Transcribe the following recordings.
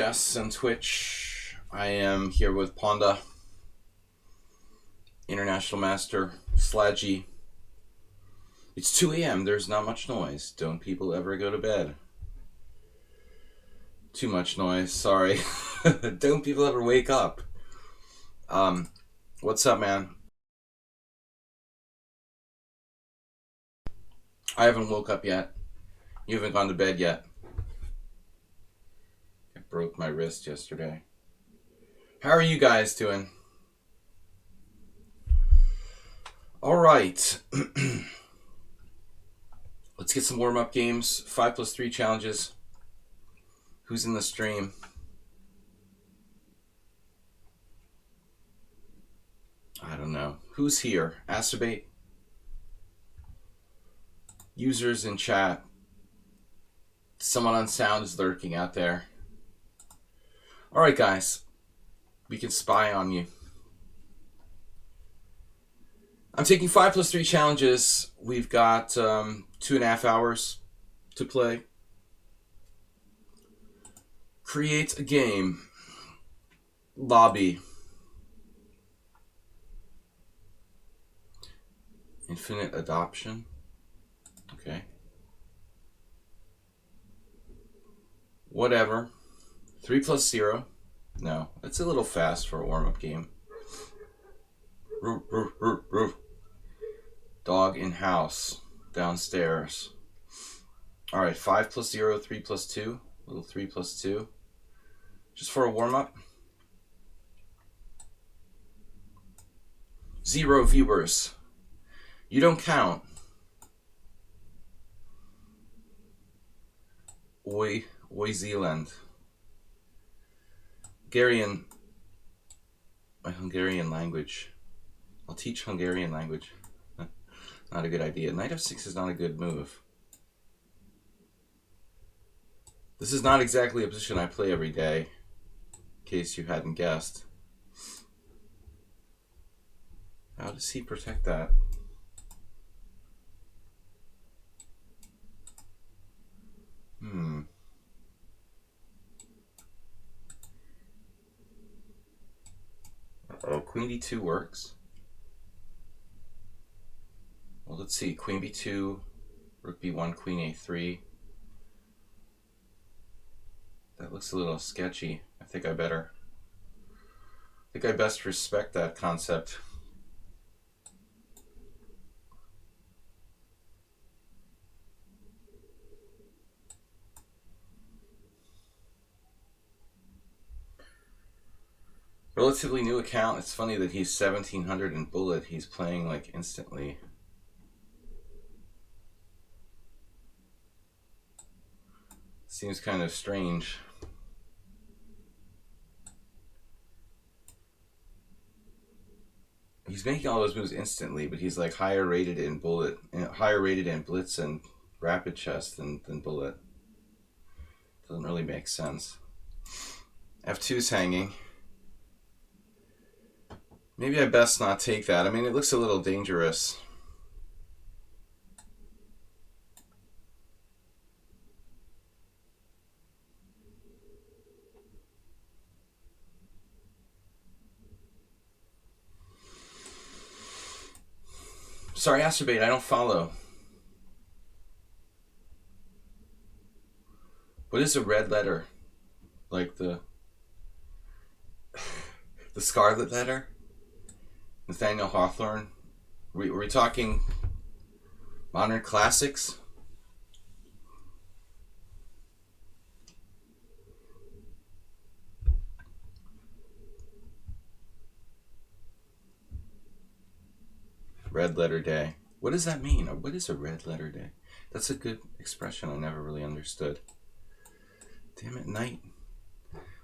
Chess and Twitch. I am here with Ponda, International Master, Sladgie. It's 2 a.m. There's not much noise. Don't people ever go to bed? Too much noise, sorry. Don't people ever wake up? What's up, man? I haven't woke up yet. You haven't gone to bed yet. I broke my wrist yesterday. How are you guys doing? All right. Let's get some warm-up games. 5+3 challenges. Who's in the stream? I don't know. Who's here? Acerbate? Users in chat. Someone on sound is lurking out there. All right, guys. We can spy on you. I'm taking 5+3 challenges. We've got 2.5 hours to play. Create a game. Lobby. Infinite adoption. Okay. Whatever. 3+0. No, that's a little fast for a warm-up game. Roof, roof, roof, roof. Dog in house. Downstairs. Alright, 5+0, 3+2. Little 3+2. Just for a warm-up. 0 viewers. You don't count. Oi Zealand. Hungarian. My Hungarian language. I'll teach Hungarian language. Not a good idea. Knight f6 is not a good move. This is not exactly a position I play every day, in case you hadn't guessed. How does he protect that? Oh, queen d2 works. Well, let's see. Queen b2, rook b1, queen a3. That looks a little sketchy. I think I best respect that concept. Relatively new account. It's funny that he's 1700 in bullet. He's playing like instantly. Seems kind of strange. He's making all those moves instantly, but he's like higher rated in bullet, higher rated in blitz and rapid chess than bullet. Doesn't really make sense. F2's hanging. Maybe I best not take that. I mean, it looks a little dangerous. Sorry, Acerbate, I don't follow. What is a red letter? Like the scarlet letter? Nathaniel Hawthorne? Were we talking modern classics? Red letter day. What does that mean? Or what is a red letter day? That's a good expression I never really understood. Damn it, knight.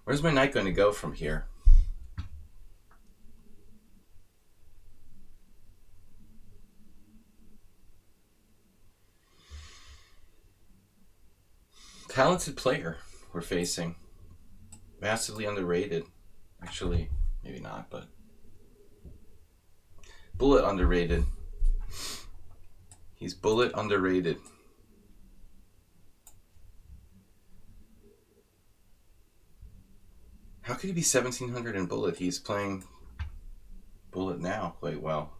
Where's my knight going to go from here? Talented player we're facing. Massively underrated. Actually, maybe not, but bullet underrated. He's bullet underrated. How could he be 1700 in bullet? He's playing bullet now quite well.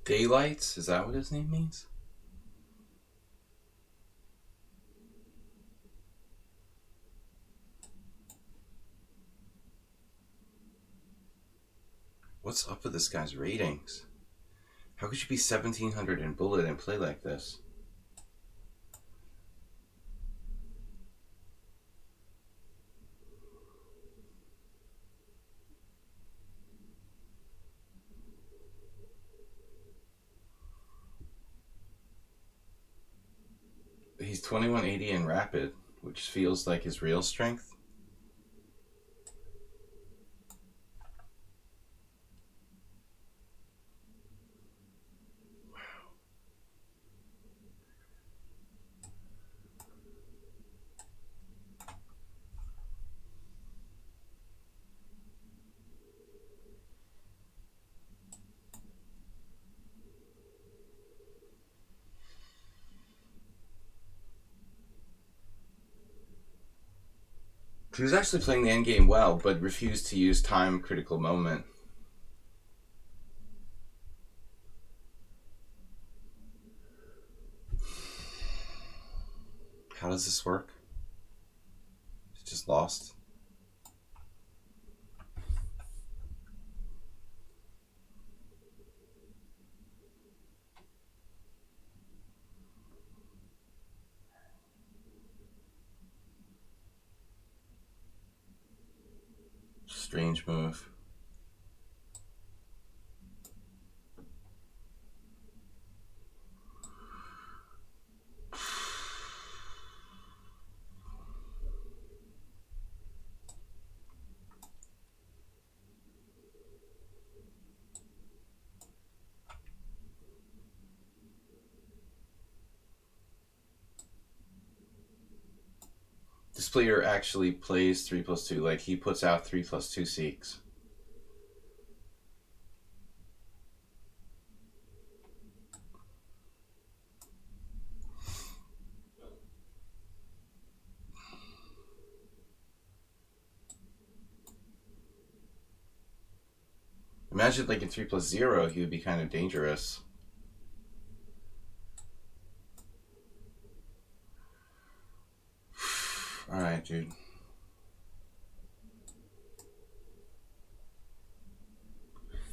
Daylights? Is that what his name means? What's up with this guy's ratings? How could you be 1700 in bullet and play like this? He's 2180 in rapid, which feels like his real strength. He was actually playing the endgame well, but refused to use time critical moment. How does this work? He just lost. Strange move. This player actually plays 3+2, like he puts out 3+2 seeks. Imagine like in 3+0, he would be kind of dangerous. Alright, dude.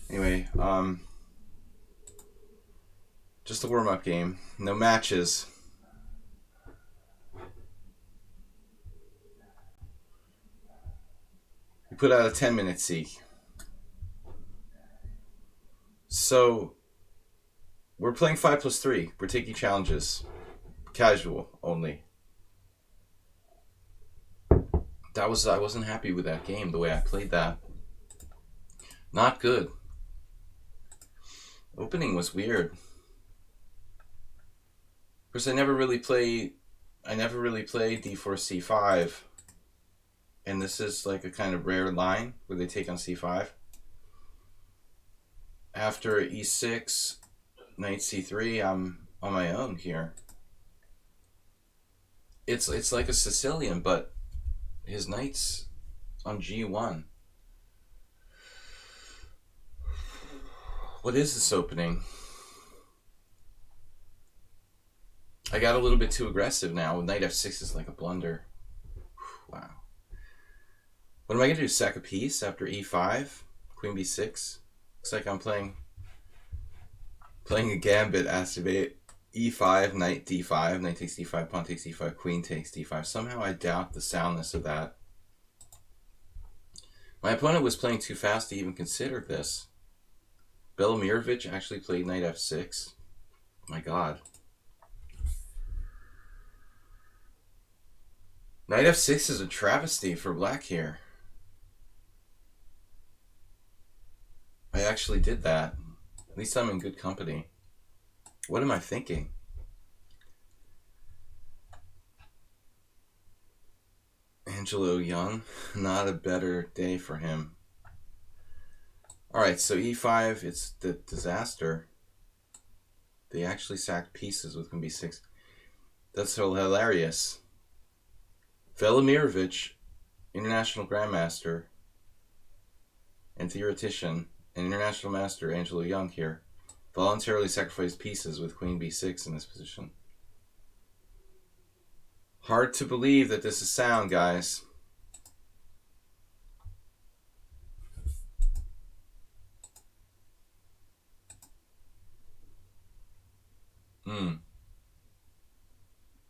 Anyway, just a warm-up game. No matches. We put out a 10-minute seek. So, we're playing 5+3. We're taking challenges. Casual only. I wasn't happy with that game, the way I played that. Not good. Opening was weird. Of course, I never really play d4 c5. And this is like a kind of rare line where they take on c5. After e6, knight c3, I'm on my own here. It's like a Sicilian, but his knight's on g1. What is this opening? I got a little bit too aggressive now. Knight f6 is like a blunder. Wow. What am I going to do? Sack a piece after e5? Queen b6? Looks like I'm playing a gambit. Activate e5, knight d5, knight takes d5, pawn takes d5, queen takes d5. Somehow I doubt the soundness of that. My opponent was playing too fast to even consider this. Belimirovich actually played knight f6. My God. Knight f6 is a travesty for black here. I actually did that. At least I'm in good company. What am I thinking? Angelo Young, not a better day for him. Alright, so e5, it's the disaster. They actually sacked pieces with queen b6. That's so hilarious. Velimirovich, international grandmaster and theoretician, and international master Angelo Young here, voluntarily sacrificed pieces with queen b6 in this position. Hard to believe that this is sound, guys.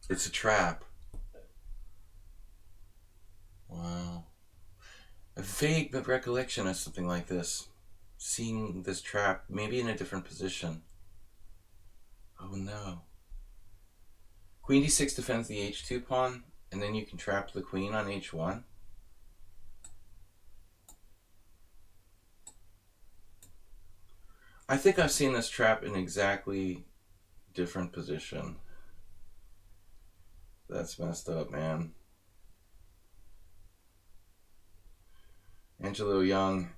It's a trap. Wow. A vague recollection of something like this. Seeing this trap, maybe in a different position. Oh no. Queen d6 defends the h2 pawn, and then you can trap the queen on h1. I think I've seen this trap in exactly different position. That's messed up, man. Angelo Young.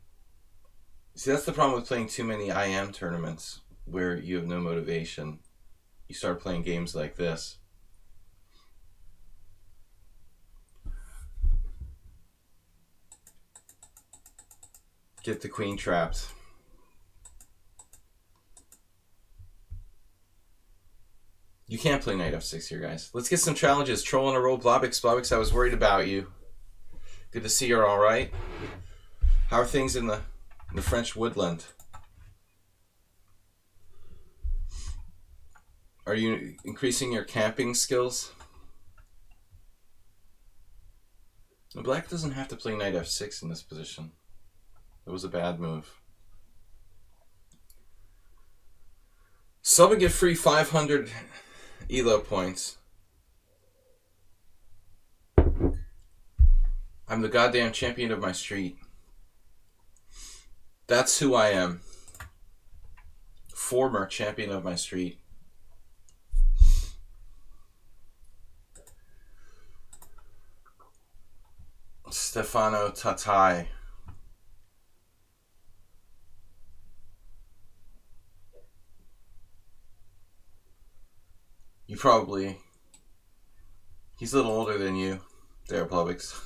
See, that's the problem with playing too many IM tournaments where you have no motivation. You start playing games like this. Get the queen trapped. You can't play knight f6 here, guys. Let's get some challenges. Troll on a roll. Blobix, I was worried about you. Good to see you're all right. How are things in the French woodland? Are you increasing your camping skills? Black doesn't have to play knight f6 in this position. That was a bad move. Sub and get free 500 ELO points. I'm the goddamn champion of my street. That's who I am. Former champion of my street. Stefano Tatai. You probably... He's a little older than you. There, Publix.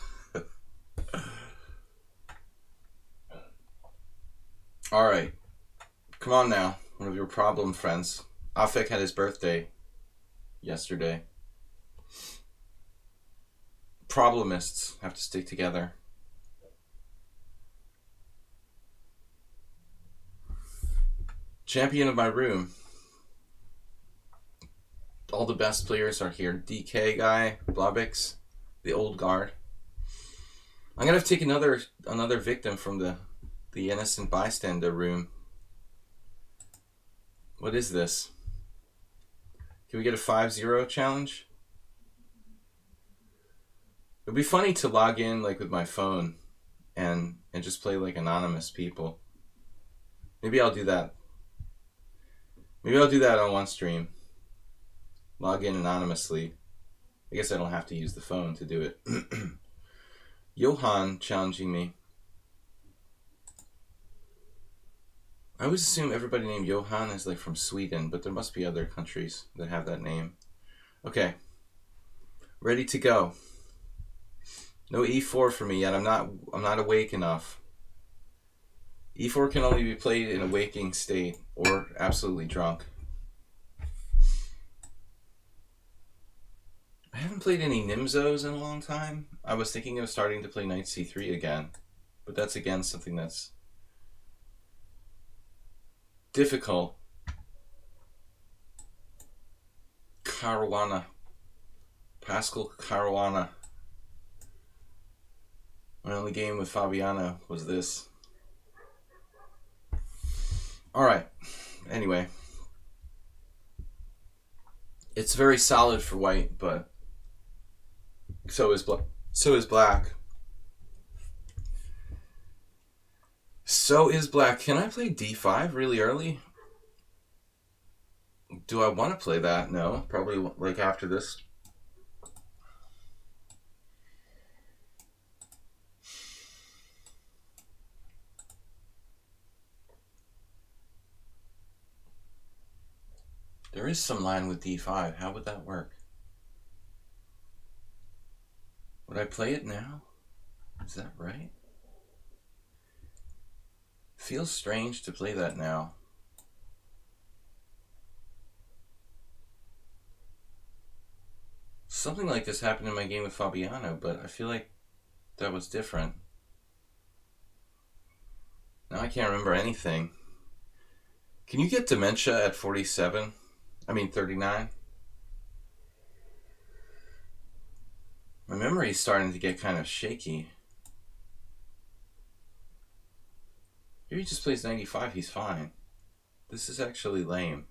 Alright. Come on now. One of your problem friends. Afek had his birthday yesterday. Problemists have to stick together. Champion of my room. All the best players are here. DK guy, Blobix, the old guard. I'm gonna have to take another victim from the innocent bystander room. What is this? Can we get a 5-0 challenge? It'd be funny to log in like with my phone and just play like anonymous people. Maybe I'll do that. Maybe I'll do that on one stream. Log in anonymously. I guess I don't have to use the phone to do it. Johan challenging me. I always assume everybody named Johan is like from Sweden, but there must be other countries that have that name. Okay. Ready to go. No e4 for me yet. I'm not awake enough. e4 can only be played in a waking state or absolutely drunk. I haven't played any Nimzos in a long time. I was thinking of starting to play knight c3 again, but that's again something that's difficult. Caruana. Pascal Caruana. My only game with Fabiano was this. Alright, anyway. It's very solid for white, but so is black. So is black. So is black. Can I play d5 really early? Do I want to play that? No, probably like after this. There is some line with d5. How would that work? Would I play it now? Is that right? Feels strange to play that now. Something like this happened in my game with Fabiano, but I feel like that was different. Now I can't remember anything. Can you get dementia at 47? I mean 39? My memory is starting to get kind of shaky. Here he just plays 95, he's fine. This is actually lame.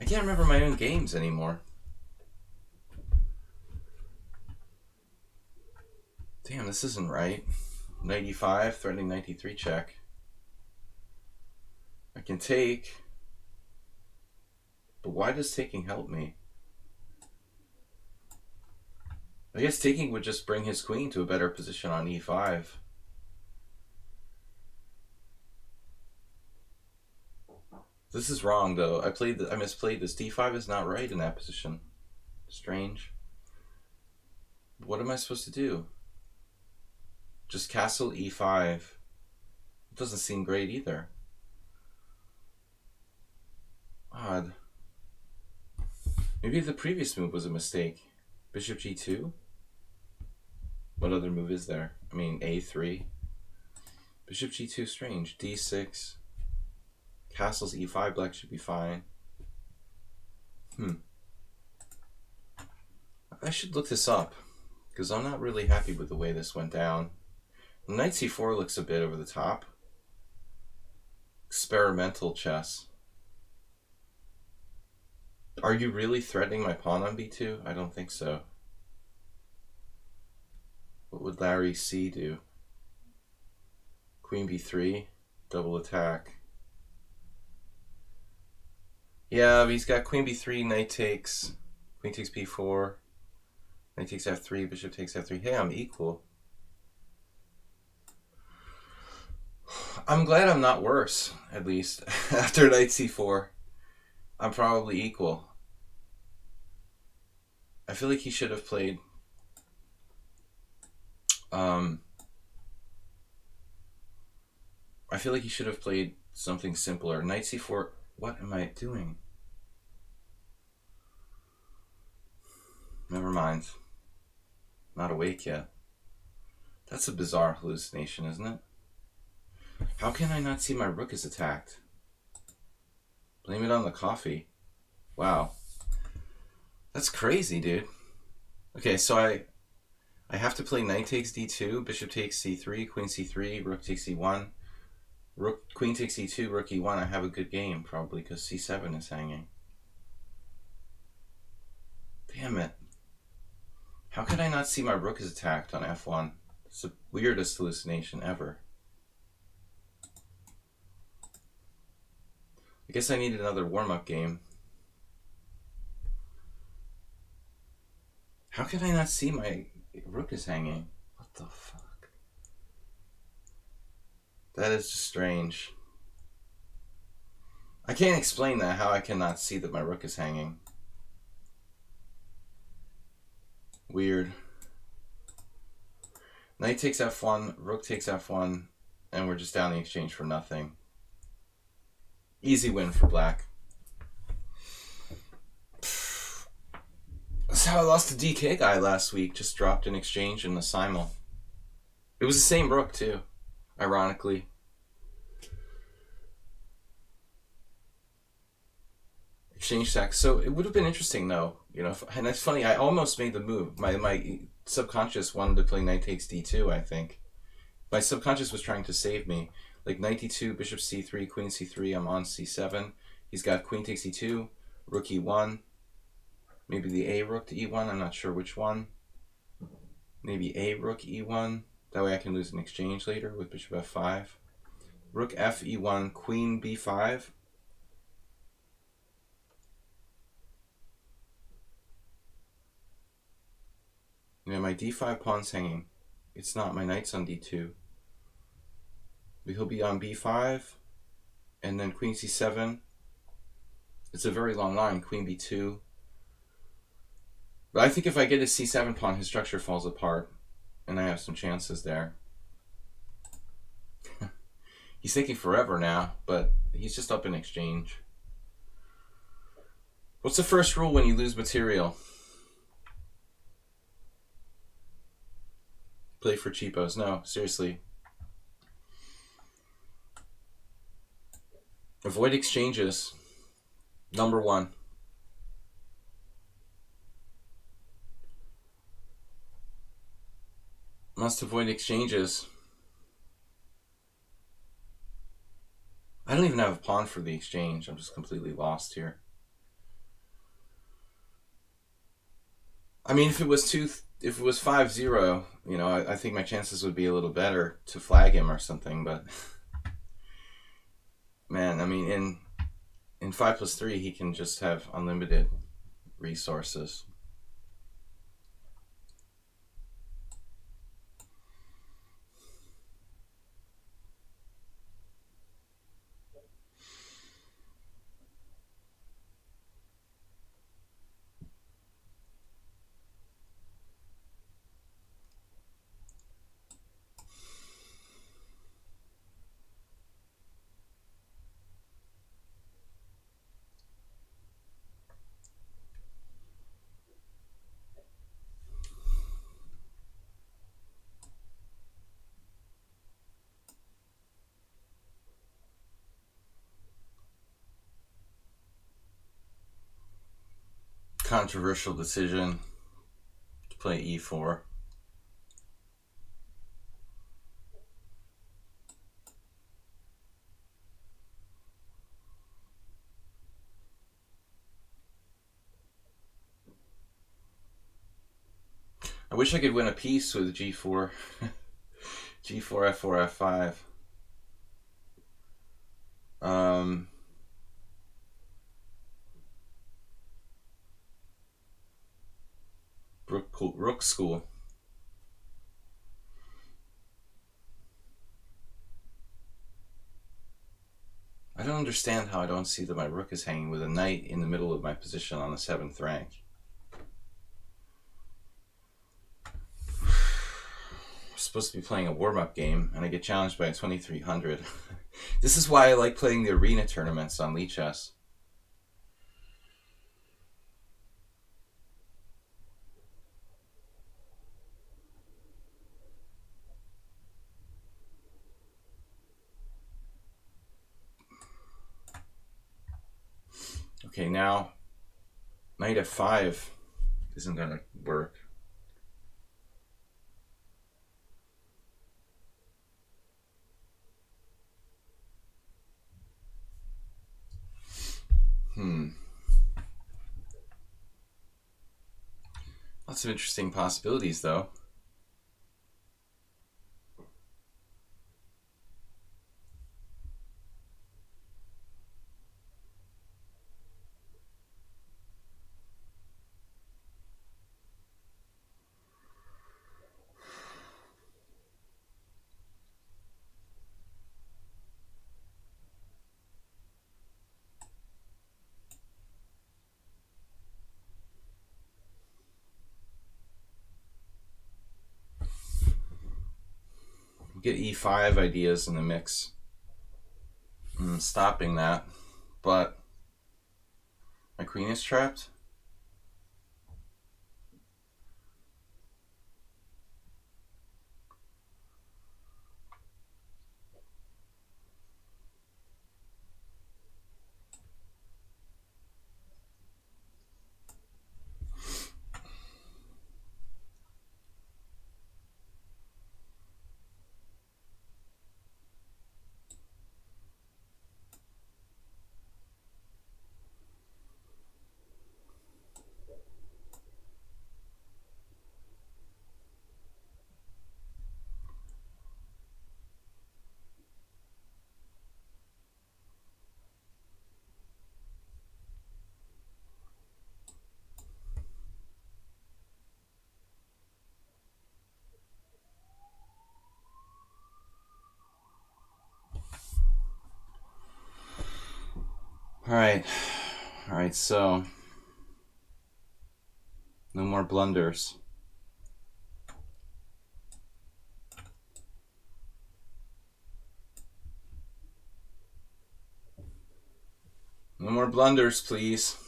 I can't remember my own games anymore. Damn, this isn't right. 95, threatening 93 check. I can take. But why does taking help me? I guess taking would just bring his queen to a better position on e5. This is wrong though. I misplayed this. d5 is not right in that position. Strange. What am I supposed to do? Just castle e5. It doesn't seem great either. Odd. Maybe the previous move was a mistake. Bishop g2? What other move is there? I mean, a3. Bishop g2, strange. d6. Castles e5, black should be fine. I should look this up, because I'm not really happy with the way this went down. Knight c4 looks a bit over the top. Experimental chess. Are you really threatening my pawn on b2? I don't think so. What would Larry C do? Queen b3, double attack. Yeah, he's got queen b3, knight takes, queen takes b4, knight takes f3, bishop takes f3. Hey, I'm equal. I'm glad I'm not worse, at least. After knight c4, I'm probably equal. I feel like he should have played I feel like he should have played something simpler. Knight c4. What am I doing? Never mind. Not awake yet. That's a bizarre hallucination, isn't it? How can I not see my rook is attacked? Blame it on the coffee. Wow. That's crazy, dude. Okay, so I have to play knight takes d2, bishop takes c3, queen c3, rook takes c1, queen takes e2, rook e1. I have a good game, probably, because c7 is hanging. Damn it. How could I not see my rook is attacked on f1? It's the weirdest hallucination ever. I guess I needed another warm-up game. How could I not see my rook is hanging? What the fuck? That is just strange. I can't explain that, how I cannot see that my rook is hanging. Weird. Knight takes f1, rook takes f1, and we're just down the exchange for nothing. Easy win for black. That's how I lost the DK guy last week. Just dropped an exchange in the simul. It was the same rook too, ironically. Exchange sack. So it would have been interesting though, you know. And it's funny. I almost made the move. My subconscious wanted to play knight takes d2. I think my subconscious was trying to save me. Like knight d2, bishop c3, queen c3. I'm on c7. He's got queen takes e2, rook e1. Maybe the a rook to e1. I'm not sure which one. Maybe a rook e1. That way I can lose an exchange later with bishop f5. Rook f e1, queen b5. You know, my d5 pawn's hanging. It's not. My knight's on d2. But he'll be on b5. And then queen c7. It's a very long line. Queen b2. But I think if I get his c7 pawn, his structure falls apart. And I have some chances there. He's thinking forever now, but he's just up in exchange. What's the first rule when you lose material? Play for cheapos. No, seriously. Avoid exchanges. Number one. Must avoid exchanges. I don't even have a pawn for the exchange. I'm just completely lost here. I mean, if it was 5-0, you know, I think my chances would be a little better to flag him or something. But man, I mean, in 5+3, he can just have unlimited resources. Controversial decision to play e4. I wish I could win a piece with g4. g4, f4, f5. Rook school. I don't understand how I don't see that my rook is hanging with a knight in the middle of my position on the 7th rank. I'm supposed to be playing a warm-up game, and I get challenged by a 2300. This is why I like playing the arena tournaments on lichess. Okay, now knight f5 isn't going to work. Lots of interesting possibilities, though. Get e5 ideas in the mix. I'm stopping that, but my queen is trapped. Alright. Alright, so no more blunders. No more blunders, please.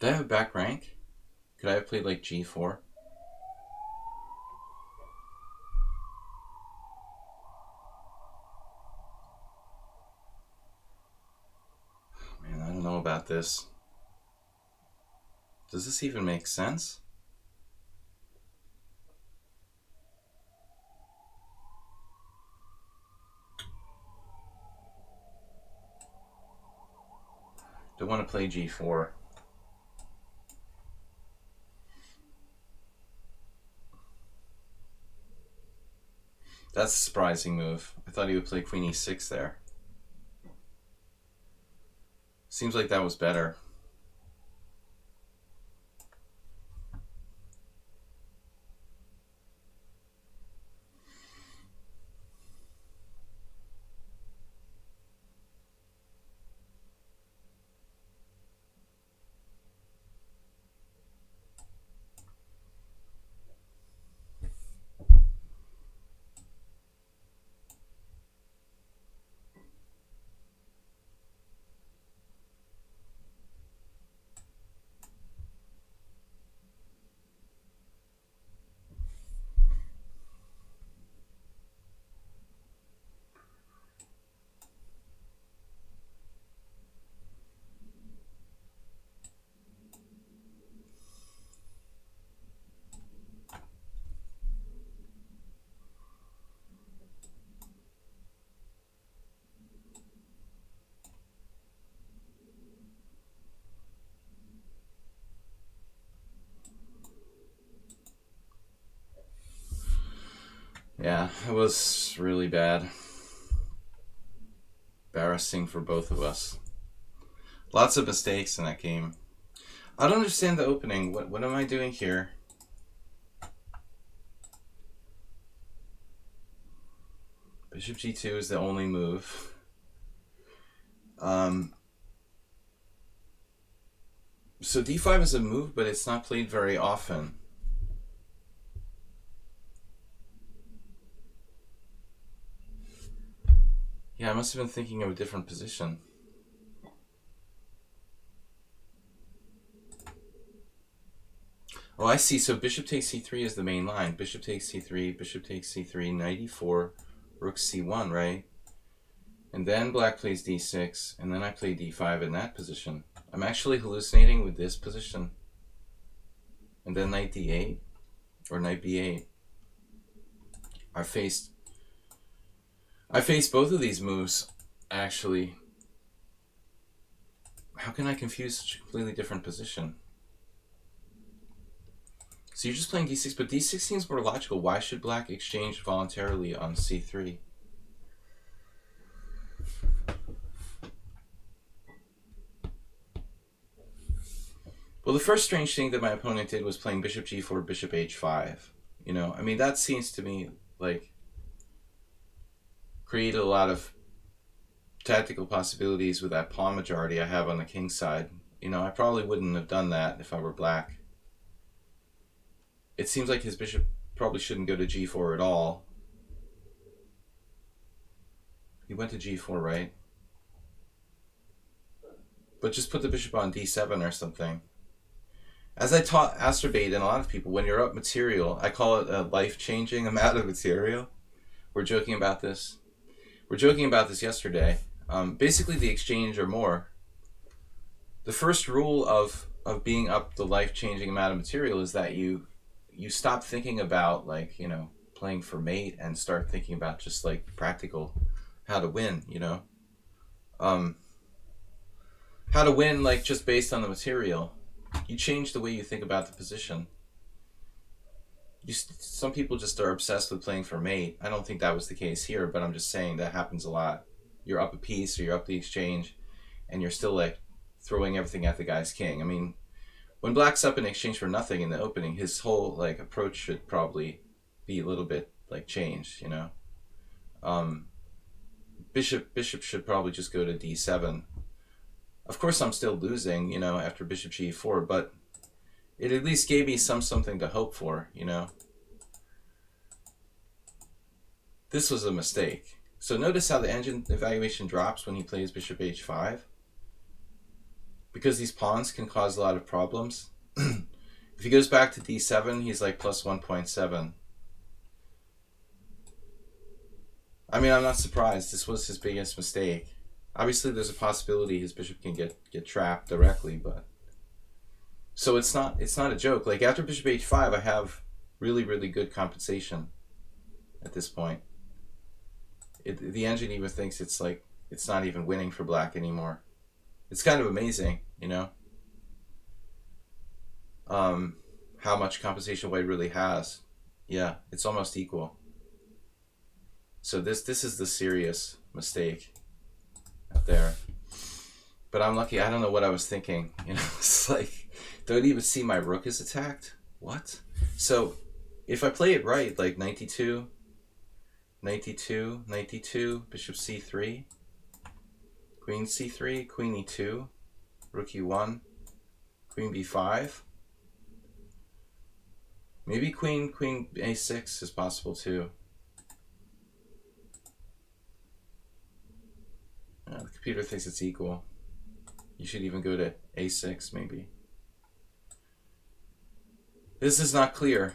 Did I have a back rank? Could I have played like G4? Man, I don't know about this. Does this even make sense? Don't want to play G4. That's a surprising move. I thought he would play Queen E6 there. Seems like that was better. Yeah, it was really bad. Embarrassing for both of us. Lots of mistakes in that game. I don't understand the opening. What am I doing here? Bishop G2 is the only move. So D5 is a move, but it's not played very often. Yeah, I must have been thinking of a different position. Oh, I see. So bishop takes c3 is the main line. Bishop takes c3, bishop takes c3, knight e4, rook c1, right? And then black plays d6, and then I play d5 in that position. I'm actually hallucinating with this position. And then knight d8, or knight b8. I faced both of these moves, actually. How can I confuse such a completely different position? So you're just playing d6, but d6 seems more logical. Why should black exchange voluntarily on c3? Well, the first strange thing that my opponent did was playing bishop g4, bishop h5. You know, I mean, that seems to me like created a lot of tactical possibilities with that pawn majority I have on the king side. You know, I probably wouldn't have done that if I were black. It seems like his bishop probably shouldn't go to g4 at all. He went to g4, right? But just put the bishop on d7 or something. As I taught Astrobate and a lot of people, when you're up material, I call it a life-changing amount of material. We're joking about this. We're joking about this yesterday. Basically, the exchange or more. The first rule of being up the life-changing amount of material is that you stop thinking about, like, you know, playing for mate and start thinking about just like practical how to win, you know. How to win, like, just based on the material. You change the way you think about the position. Some people just are obsessed with playing for mate. I don't think that was the case here, but I'm just saying that happens a lot. You're up a piece or you're up the exchange, and you're still like throwing everything at the guy's king. I mean, when black's up in exchange for nothing in the opening, his whole like approach should probably be a little bit like changed, you know. Bishop should probably just go to d7 Of course, I'm still losing, you know, after bishop g4, but it at least gave me something to hope for, you know. This was a mistake. So notice how the engine evaluation drops when he plays bishop h5. Because these pawns can cause a lot of problems. If he goes back to d7, he's like plus 1.7. I mean, I'm not surprised. This was his biggest mistake. Obviously, there's a possibility his bishop can get trapped directly, but so it's not a joke. Like after bishop h5, I have really good compensation at this point. The engine even thinks it's like it's not even winning for black anymore. It's kind of amazing, you know, how much compensation white really has. Yeah, it's almost equal. So this is the serious mistake up there. But I'm lucky. I don't know what I was thinking. You know, it's like, don't even see my rook is attacked. What? So if I play it right, like 92, 92, 92, bishop c3, queen c3, queen e2, rook e1, queen b5. Maybe queen a6 is possible too. The computer thinks it's equal. You should even go to a6 maybe. This is not clear.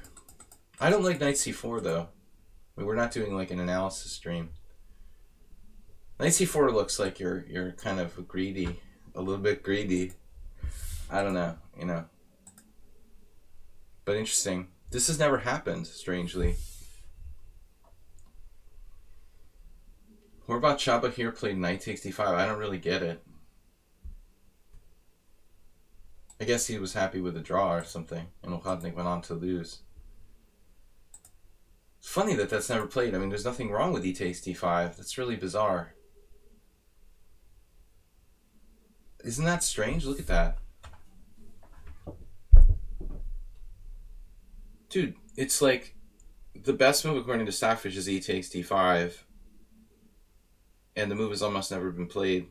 I don't like knight c4 though. I mean, we're not doing like an analysis stream. Knight c4 looks like you're kind of greedy, a little bit greedy. I don't know, you know. But interesting. This has never happened, strangely. What about Chaba here played knight takes d5? I don't really get it. I guess he was happy with the draw or something, and Okadnik went on to lose. It's funny that that's never played. I mean, there's nothing wrong with e takes d5. That's really bizarre. Isn't that strange? Look at that. Dude, it's like the best move according to Stockfish is e takes d5. And the move has almost never been played.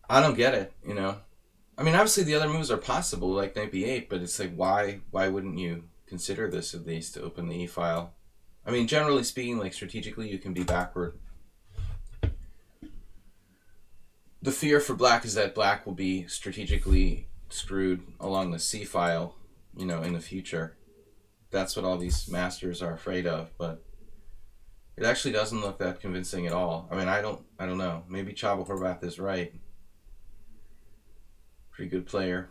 I don't get it, you know. I mean, obviously the other moves are possible, like knight b8, but it's like, why wouldn't you consider this at least to open the e-file? I mean, generally speaking, like strategically, you can be backward. The fear for black is that black will be strategically screwed along the c-file, you know, in the future. That's what all these masters are afraid of, but it actually doesn't look that convincing at all. I mean, I don't know. Maybe Csaba Horvath is right. Pretty good player.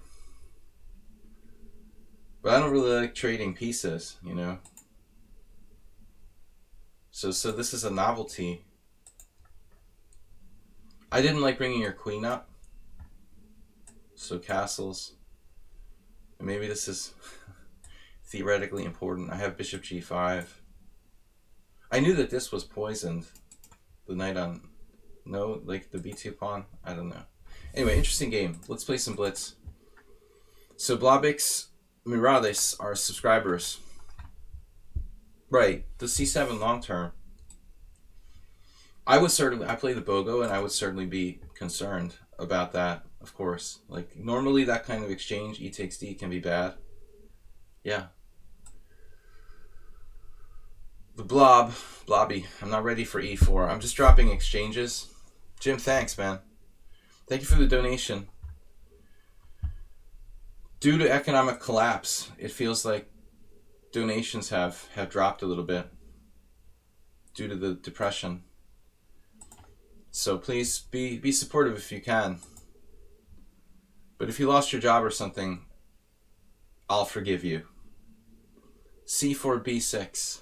But I don't really like trading pieces, you know. So this is a novelty. I didn't like bringing your queen up. So castles. And maybe this is theoretically important. I have bishop g5. I knew that this was poisoned. The knight on... No, like the b2 pawn? I don't know. Anyway, interesting game. Let's play some Blitz. So Blobix Mirades are subscribers. Right, the c7 long term. I play the Bogo, and I would certainly be concerned about that, of course. Like, normally that kind of exchange, e takes d, can be bad. Yeah. The Blobby, I'm not ready for e4. I'm just dropping exchanges. Jim, thanks, man. Thank you for the donation. Due to economic collapse, it feels like donations have dropped a little bit due to the depression. So please be supportive if you can. But if you lost your job or something, I'll forgive you. C4, B6.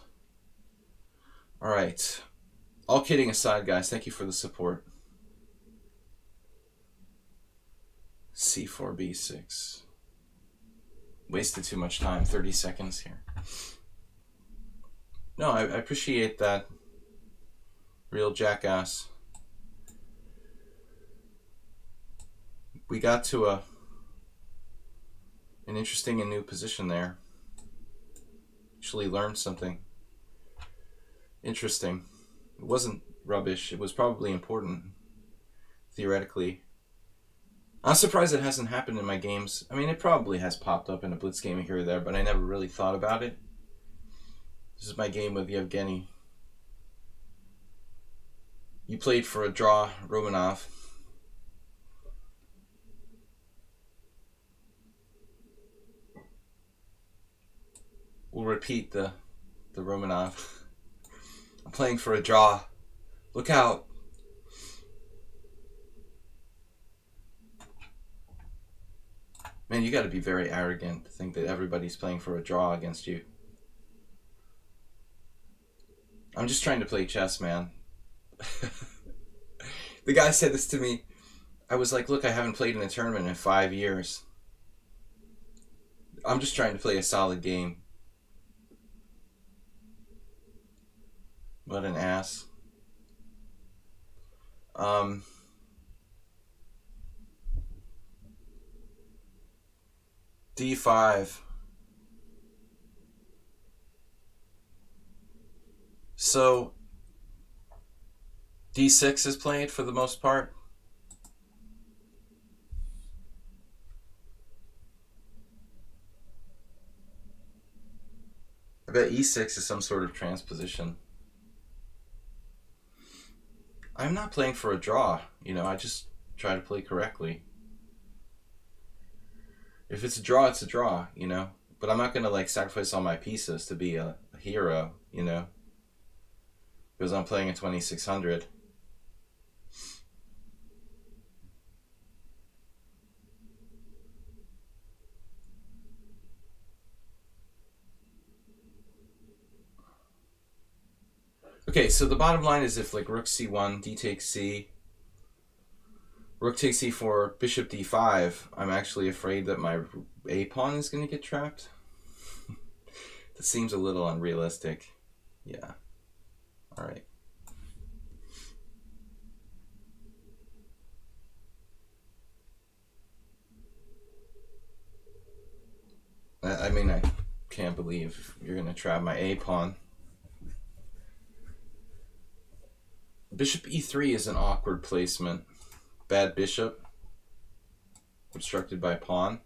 All right. All kidding aside, guys, thank you for the support. C4, B6. Wasted too much time, 30 seconds here. No, I appreciate that. Real jackass. We got to an interesting and new position there. Actually learned something interesting. It wasn't rubbish. It was probably important, theoretically. I'm surprised it hasn't happened in my games. I mean, it probably has popped up in a Blitz game here or there, but I never really thought about it. This is my game with Yevgeny. You played for a draw, Romanov. We'll repeat the Romanov. I'm playing for a draw. Look out. Man, you got to be very arrogant to think that everybody's playing for a draw against you. I'm just trying to play chess, man. The guy said this to me. I was like, look, I haven't played in a tournament in 5 years. I'm just trying to play a solid game. What an ass. D5. So D6 is played for the most part. I bet E6 is some sort of transposition. I'm not playing for a draw, you know, I just try to play correctly. If it's a draw, it's a draw, you know. But I'm not going to like sacrifice all my pieces to be a hero, you know. Because I'm playing a 2600. Okay, so the bottom line is if like rook c1, d takes c, rook takes c4, bishop d5, I'm actually afraid that my a pawn is going to get trapped. That seems a little unrealistic. Yeah. All right. I mean, I can't believe you're going to trap my a pawn. Bishop e3 is an awkward placement. Bad bishop, obstructed by pawn.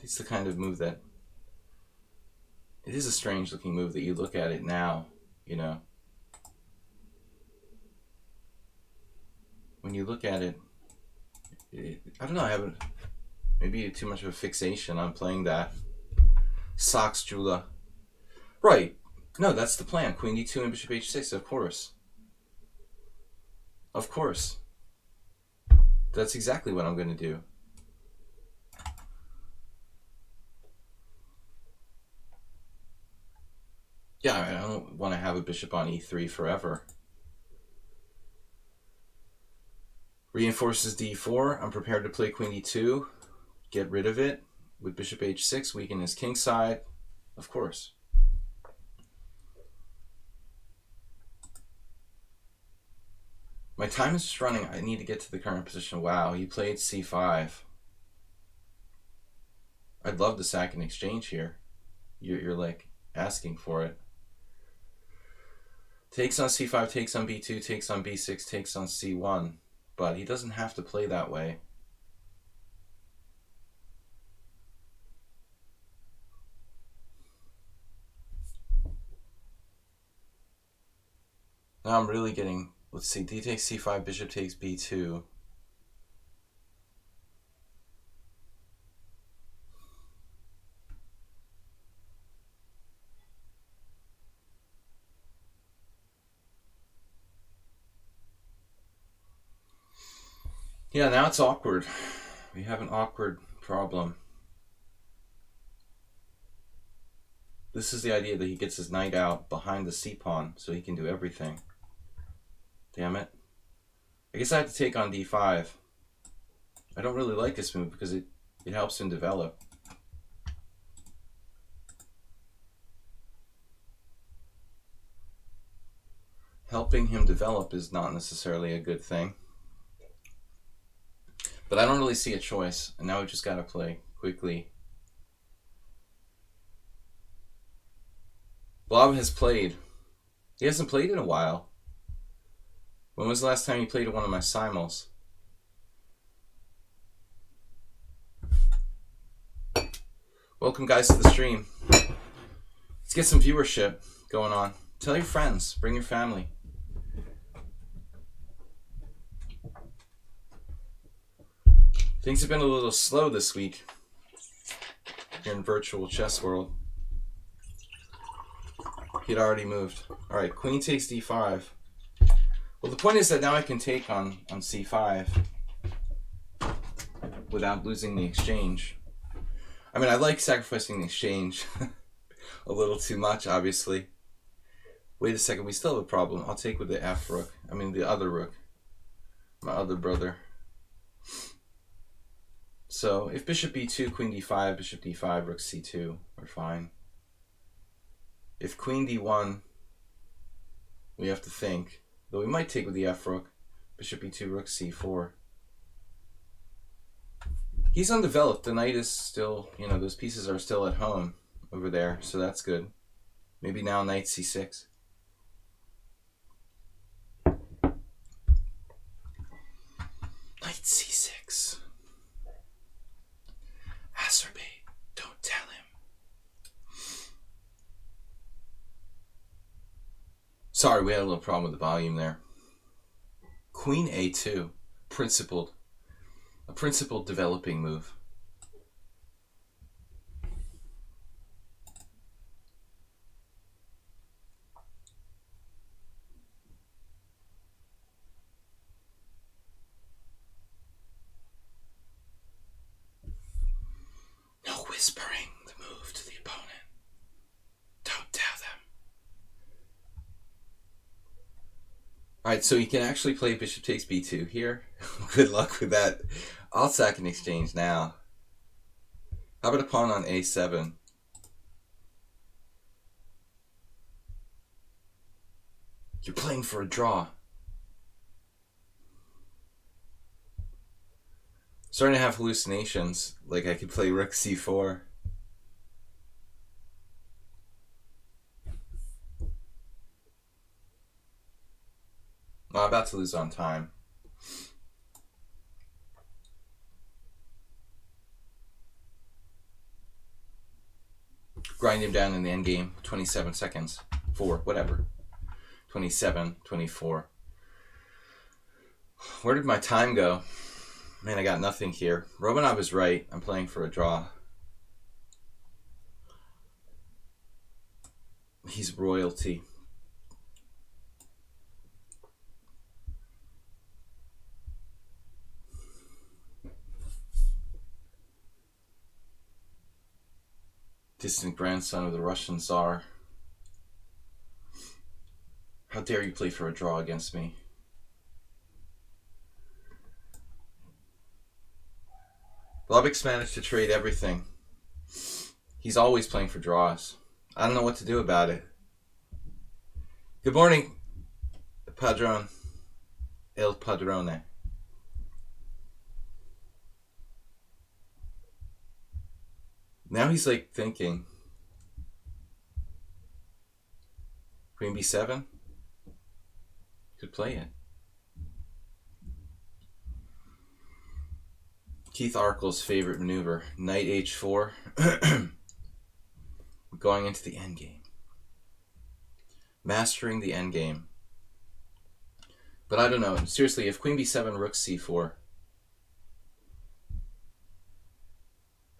It's the kind of move that, it is a strange looking move that you look at it now, you know. When you look at it, I don't know, I have maybe too much of a fixation on playing that. Socks, Jula. Right. No, that's the plan. Queen d2 and bishop h6, of course. Of course. That's exactly what I'm going to do. Yeah, I don't want to have a bishop on e3 forever. Reinforces d4. I'm prepared to play queen d2. Get rid of it. With bishop h6, weaken his king side. Of course. My time is just running. I need to get to the current position. Wow, he played c5. I'd love to sack an exchange here. You're like asking for it. Takes on c5, takes on b2, takes on b6, takes on c1. But he doesn't have to play that way. Now I'm really getting, let's see, d takes c5, bishop takes b2. Yeah, now it's awkward. We have an awkward problem. This is the idea that he gets his knight out behind the c-pawn so he can do everything. Damn it. I guess I have to take on d5. I don't really like this move because it helps him develop. Helping him develop is not necessarily a good thing. But I don't really see a choice, and now we just gotta play quickly. Blob has played. He hasn't played in a while. When was the last time you played at one of my simuls? Welcome, guys, to the stream. Let's get some viewership going on. Tell your friends. Bring your family. Things have been a little slow this week here in virtual chess world. He'd already moved. Alright, queen takes d5. Well, the point is that now I can take on c5 without losing the exchange. I mean, I like sacrificing the exchange a little too much, obviously. Wait a second, we still have a problem. I'll take with the f rook. I mean, the other rook. My other brother. So, if bishop b2, queen d5, bishop d5, rook c2, we're fine. If queen d1, we have to think. Though we might take with the f rook, bishop e2, rook c4. He's undeveloped. The knight is still, you know, those pieces are still at home over there, so that's good. Maybe now knight c6. Knight c6. Acerbate, don't tell him. Sorry, we had a little problem with the volume there. Queen a2, principled. A principled developing move. No whispering the move to the opponent. Don't tell them. Alright, so you can actually play bishop takes b2 here. Good luck with that. I'll sack an exchange now. How about a pawn on a7? You're playing for a draw. Starting to have hallucinations, like I could play rook c4. Well, I'm about to lose on time. Grind him down in the endgame. 27 seconds. 4, whatever. 27, 24. Where did my time go? Man, I got nothing here. Romanov is right. I'm playing for a draw. He's royalty. Distant grandson of the Russian Tsar. How dare you play for a draw against me? Lubbock's managed to trade everything. He's always playing for draws. I don't know what to do about it. Good morning, Padron. El Padrone. Now he's like thinking. Queen b7? Could play it. Keith Arkell's favorite maneuver. Knight h4. Going into the endgame. Mastering the endgame. But I don't know. Seriously, if queen b7, rook c4.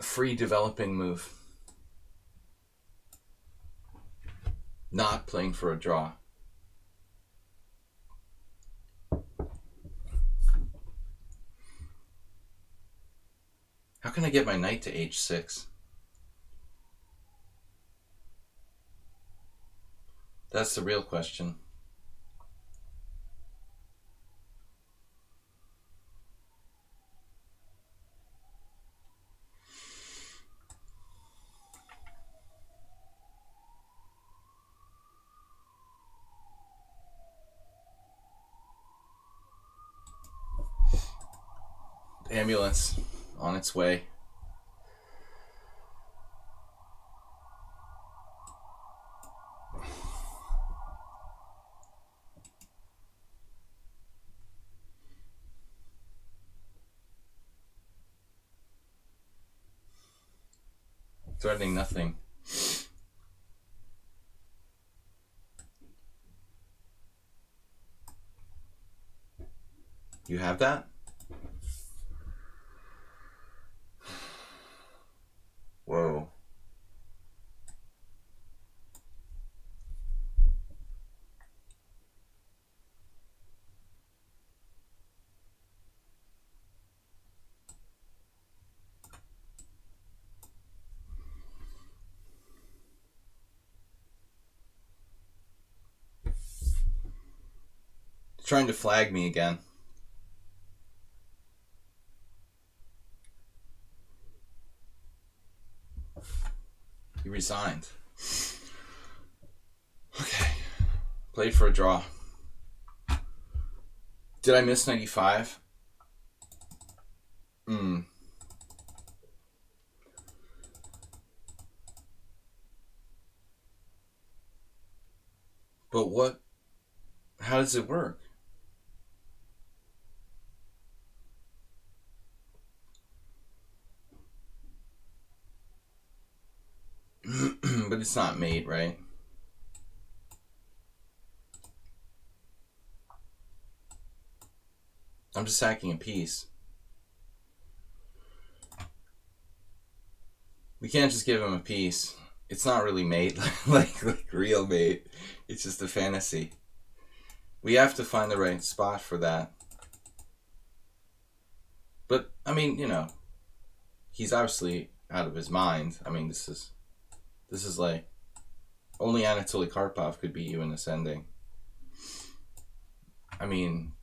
Free developing move. Not playing for a draw. How can I get my knight to h6? That's the real question. Ambulance on its way. Threatening nothing. You have that? Whoa. Trying to flag me again. He resigned. Okay. Played for a draw. Did I miss 95? But what? How does it work? But it's not mate, right? I'm just sacking a piece. We can't just give him a piece. It's not really mate, like real mate. It's just a fantasy. We have to find the right spot for that. But, I mean, you know, he's obviously out of his mind. I mean, this is like, only Anatoly Karpov could beat you in this ending. I mean,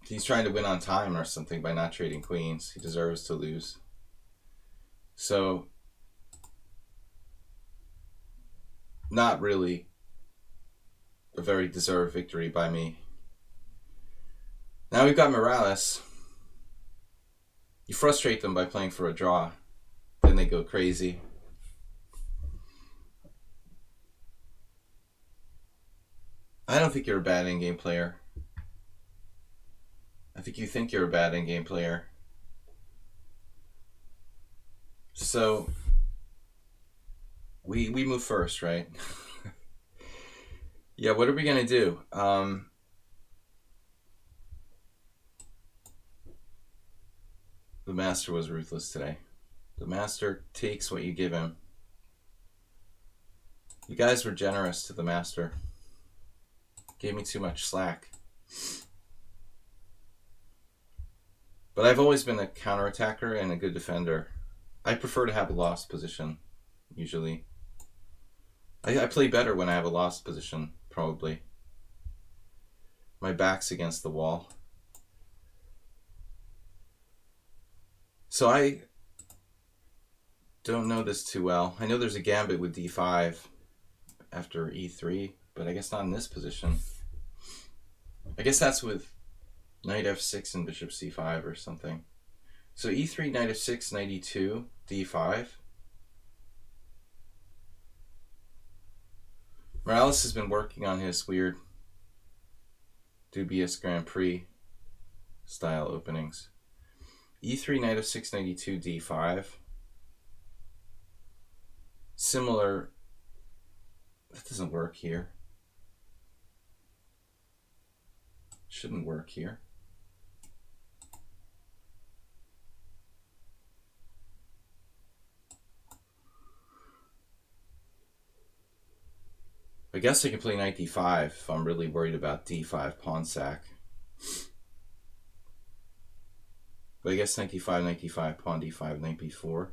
he's trying to win on time or something by not trading queens. He deserves to lose. So, not really a very deserved victory by me. Now we've got Morales. You frustrate them by playing for a draw. Then they go crazy. I don't think you're a bad in-game player. I think you think you're a bad in-game player. So, we move first, right? Yeah, what are we going to do? The master was ruthless today. The master takes what you give him. You guys were generous to the master. Gave me too much slack. But I've always been a counterattacker and a good defender. I prefer to have a lost position, usually. I play better when I have a lost position, probably. My back's against the wall. So I don't know this too well. I know there's a gambit with d5 after e3, but I guess not in this position. I guess that's with knight f6 and bishop c5 or something. So e3, knight f6, knight e2, d5. Morales has been working on his weird dubious Grand Prix style openings. e3, knight f6, knight e2, d5. Similar. That doesn't work here. Shouldn't work here. I guess I can play knight d5 if I'm really worried about d5 pawn sack. But I guess knight d5, pawn d5, knight b4.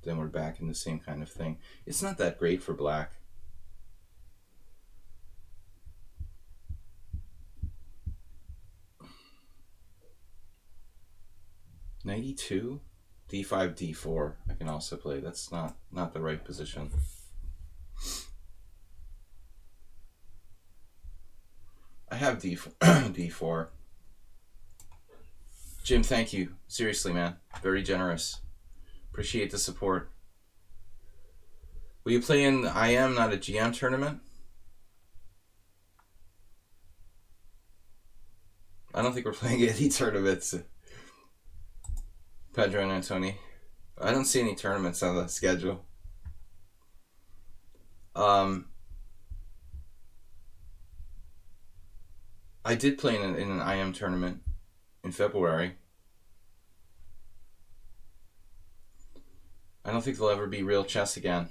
Then we're back in the same kind of thing. It's not that great for black. Knight e2, d5, d4. I can also play. That's not the right position. I have d4. d4. Jim, thank you. Seriously, man. Very generous. Appreciate the support. Will you play in the IM, not a GM tournament? I don't think we're playing any tournaments. Pedro and Antoni. I don't see any tournaments on the schedule. I did play in an IM tournament in February. I don't think there'll ever be real chess again.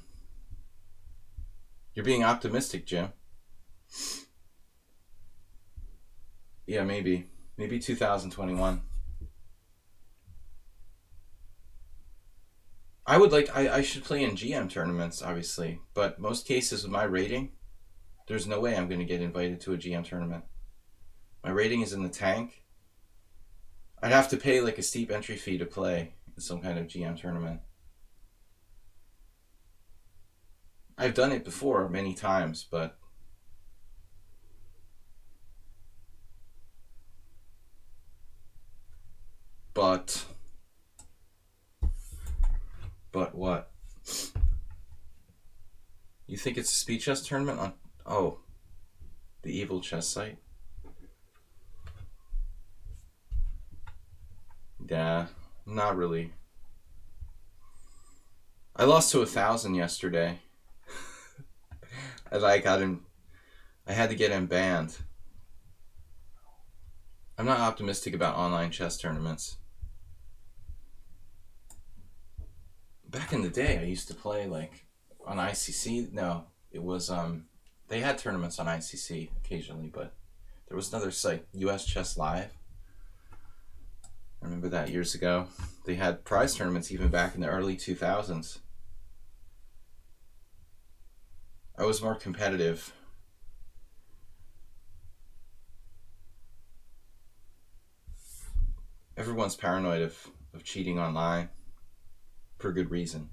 You're being optimistic, Jim. Yeah, maybe. Maybe 2021. I should play in GM tournaments, obviously. But most cases with my rating, there's no way I'm going to get invited to a GM tournament. My rating is in the tank. I'd have to pay like a steep entry fee to play in some kind of GM tournament. I've done it before many times, but what? You think it's a speed chess tournament on the evil chess site? Yeah, not really. I lost to 1,000 yesterday. I had to get him banned. I'm not optimistic about online chess tournaments. Back in the day, I used to play like on ICC. No, it was they had tournaments on ICC occasionally, but there was another site, US Chess Live. I remember that years ago. They had prize tournaments even back in the early 2000s. I was more competitive. Everyone's paranoid of cheating online for good reason.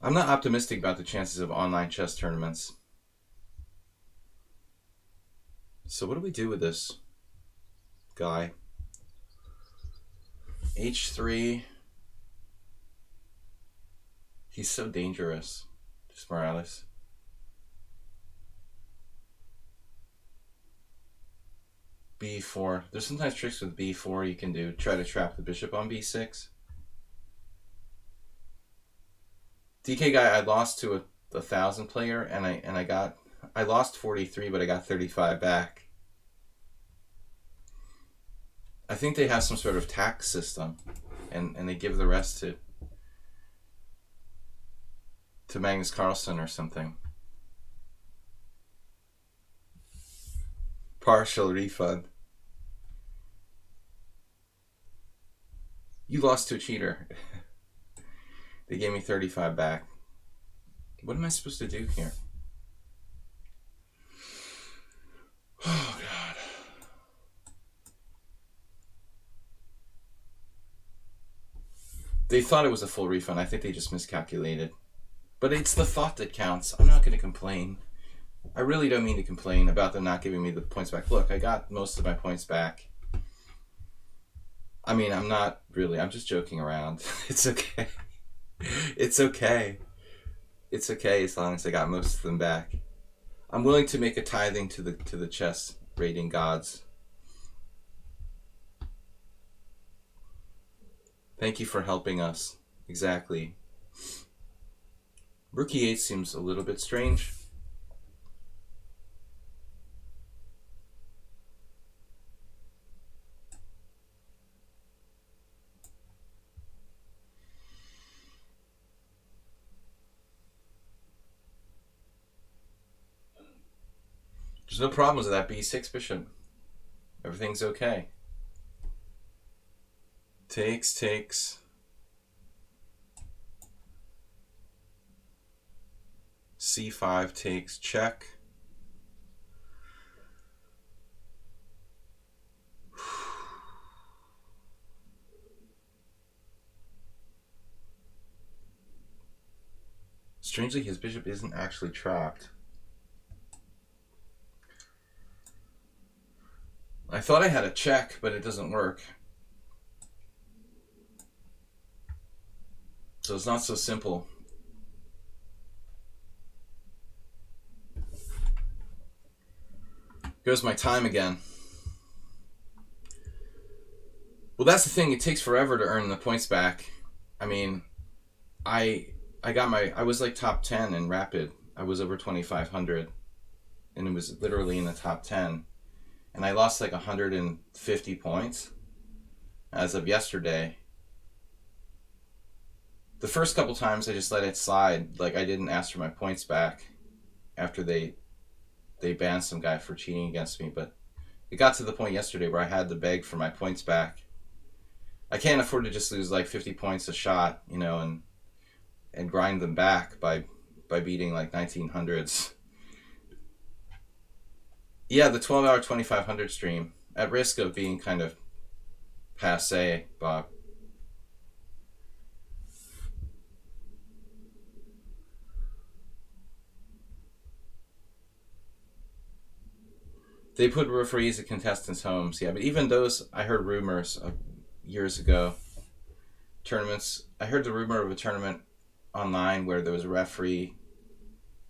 I'm not optimistic about the chances of online chess tournaments. So what do we do with this guy? H3. He's so dangerous. Just Morales. B4. There's sometimes tricks with B4 you can do. Try to trap the bishop on B6. DK guy, I lost to a 1,000 player, and I lost 43, but I got 35 back. I think they have some sort of tax system, and they give the rest to Magnus Carlsen or something. Partial refund. You lost to a cheater. They gave me 35 back. What am I supposed to do here? Oh, God. They thought it was a full refund. I think they just miscalculated. But it's the thought that counts. I'm not going to complain. I really don't mean to complain about them not giving me the points back. Look, I got most of my points back. I mean, I'm not really. I'm just joking around. It's okay. It's okay. It's okay as long as I got most of them back. I'm willing to make a tithing to the chess rating gods. Thank you for helping us. Exactly. Rook E8 seems a little bit strange. There's no problems with that B6 bishop. Everything's okay. Takes. C5 takes, check. Strangely, his bishop isn't actually trapped. I thought I had a check, but it doesn't work. So it's not so simple. Goes my time again. Well, Well, that's the thing. It takes forever to earn the points back. I mean, I was like top 10 in rapid. I was over 2,500, and it was literally in the top 10. And I lost like 150 points as of yesterday. The first couple times I just let it slide. Like, I didn't ask for my points back after they banned some guy for cheating against me. But it got to the point yesterday where I had to beg for my points back. I can't afford to just lose like 50 points a shot, you know, and grind them back by beating like 1900s. Yeah, the 12-hour 2,500 stream, at risk of being kind of passé, Bob. They put referees at contestants' homes. Yeah, but even those, I heard rumors of years ago. Tournaments, I heard the rumor of a tournament online where there was a referee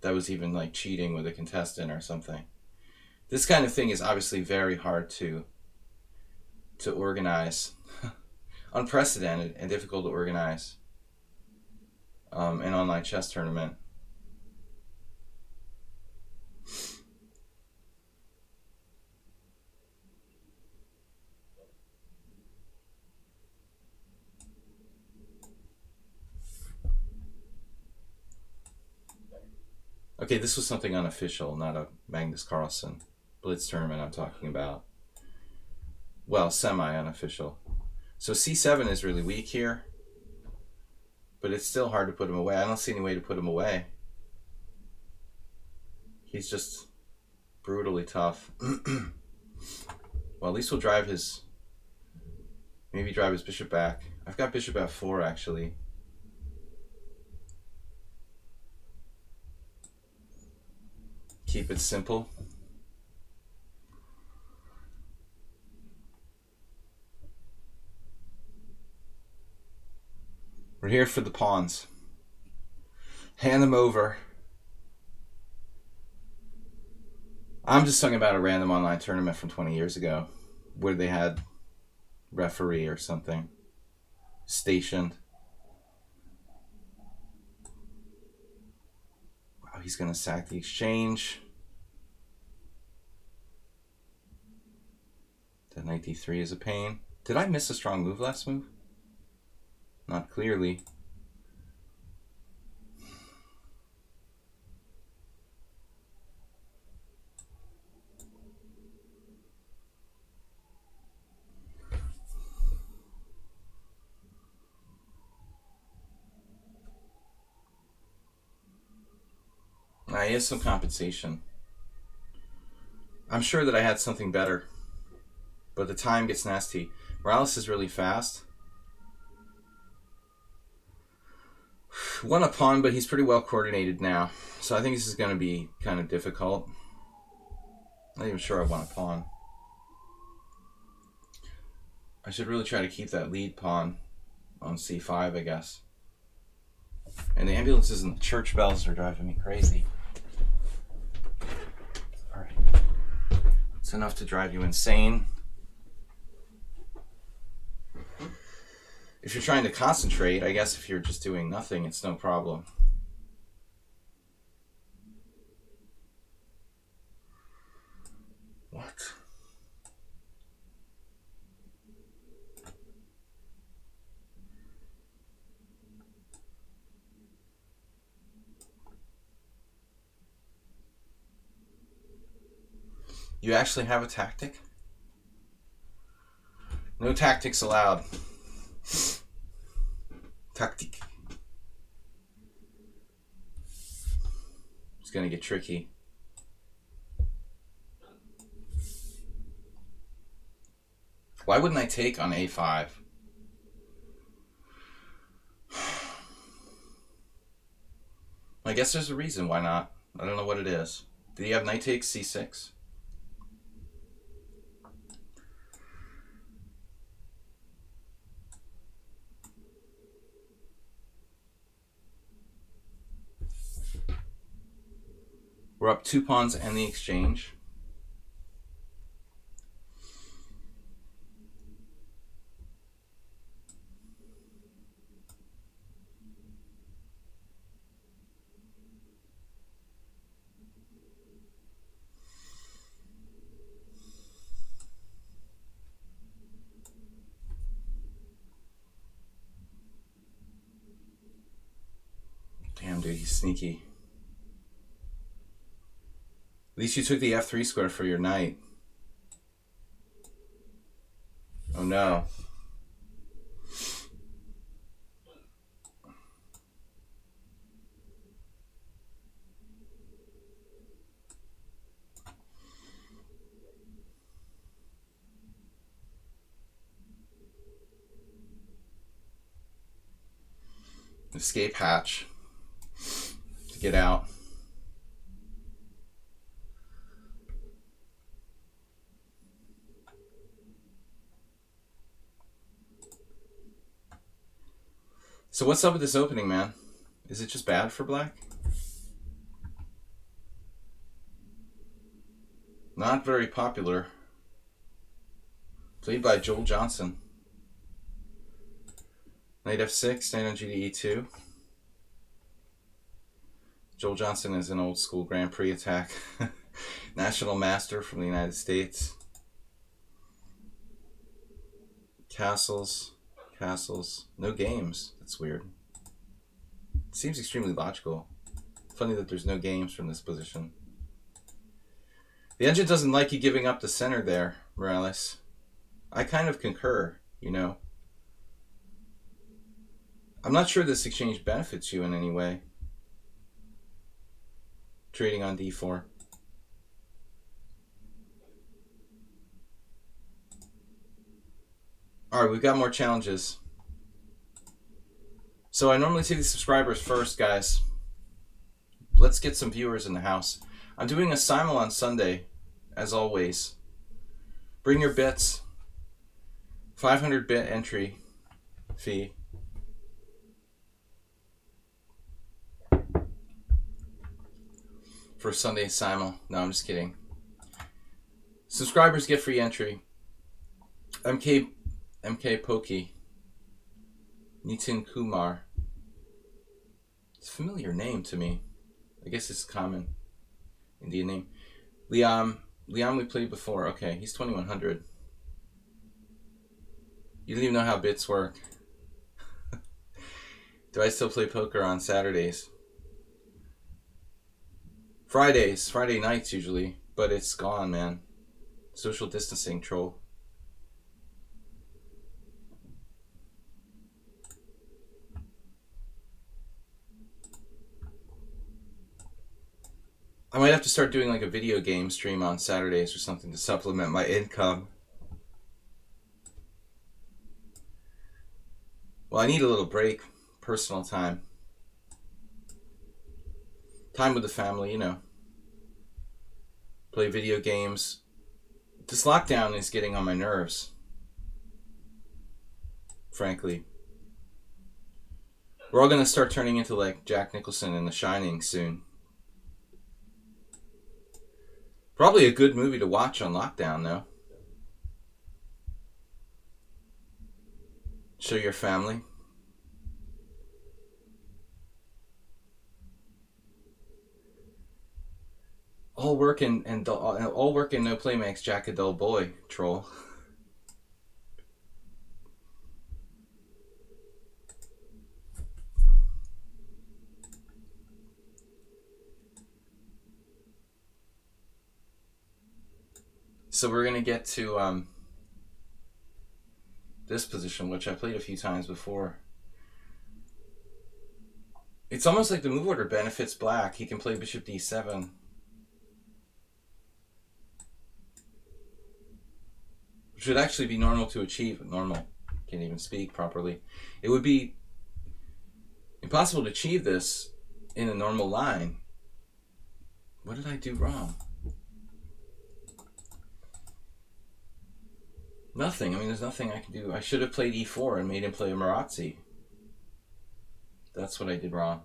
that was even like cheating with a contestant or something. This kind of thing is obviously very hard to organize. Unprecedented and difficult to organize an online chess tournament. Okay, this was something unofficial, not a Magnus Carlsen Blitz tournament I'm talking about. Well, semi-unofficial. So c7 is really weak here, but it's still hard to put him away. I don't see any way to put him away. He's just brutally tough. Well, at least we'll drive his... Maybe drive his bishop back. I've got bishop f4, actually. Keep it simple. We're here for the pawns. Hand them over. I'm just talking about a random online tournament from 20 years ago where they had referee or something stationed. Wow, he's going to sack the exchange. That knight d3 is a pain. Did I miss a strong move last move? Not clearly. He has some compensation. I'm sure that I had something better, but the time gets nasty. Morales is really fast. Won a pawn, but he's pretty well coordinated now. So I think this is going to be kind of difficult. Not even sure I want a pawn. I should really try to keep that lead pawn on c5, I guess. And the ambulances and the church bells are driving me crazy. Alright. It's enough to drive you insane. If you're trying to concentrate, I guess if you're just doing nothing, it's no problem. What? You actually have a tactic? No tactics allowed. Tactic. It's gonna get tricky. Why wouldn't I take on a5? I guess there's a reason why not. I don't know what it is. Did he have knight takes c6? We're up 2 pawns and the exchange. sneaky. At least you took the f3 square for your knight. Oh no. Escape hatch to get out. So what's up with this opening, man? Is it just bad for black? Not very popular. Played by Joel Johnson. Knight f6, knight on g to e2. Joel Johnson is an old school Grand Prix attack. National master from the United States. Castles. Castles. No games. That's weird. It seems extremely logical. Funny that there's no games from this position. The engine doesn't like you giving up the center there, Morales. I kind of concur, you know. I'm not sure this exchange benefits you in any way. Trading on d4. Alright, we've got more challenges. So I normally take the subscribers first, guys. Let's get some viewers in the house. I'm doing a simul on Sunday, as always. Bring your bits. 500 bit entry fee. For Sunday simul. No, I'm just kidding. Subscribers get free entry. MK Pokey. Nitin Kumar. It's a familiar name to me. I guess it's a common Indian name. Liam we played before. Okay, he's 2100. You don't even know how bits work. Do I still play poker on Saturdays? Friday nights usually, but it's gone, man. Social distancing, troll. I might have to start doing like a video game stream on Saturdays or something to supplement my income. Well, I need a little break, personal time. Time with the family, you know. Play video games. This lockdown is getting on my nerves. Frankly. We're all going to start turning into like Jack Nicholson in The Shining soon. Probably a good movie to watch on lockdown, though. Show your family. All work and no play makes Jack a dull boy, troll. So we're gonna get to this position, which I played a few times before. It's almost like the move order benefits black. He can play bishop d7. Which would actually be normal to achieve. Normal. Can't even speak properly. It would be impossible to achieve this in a normal line. What did I do wrong? Nothing. I mean, there's nothing I can do. I should have played e4 and made him play a Marazzi. That's what I did wrong.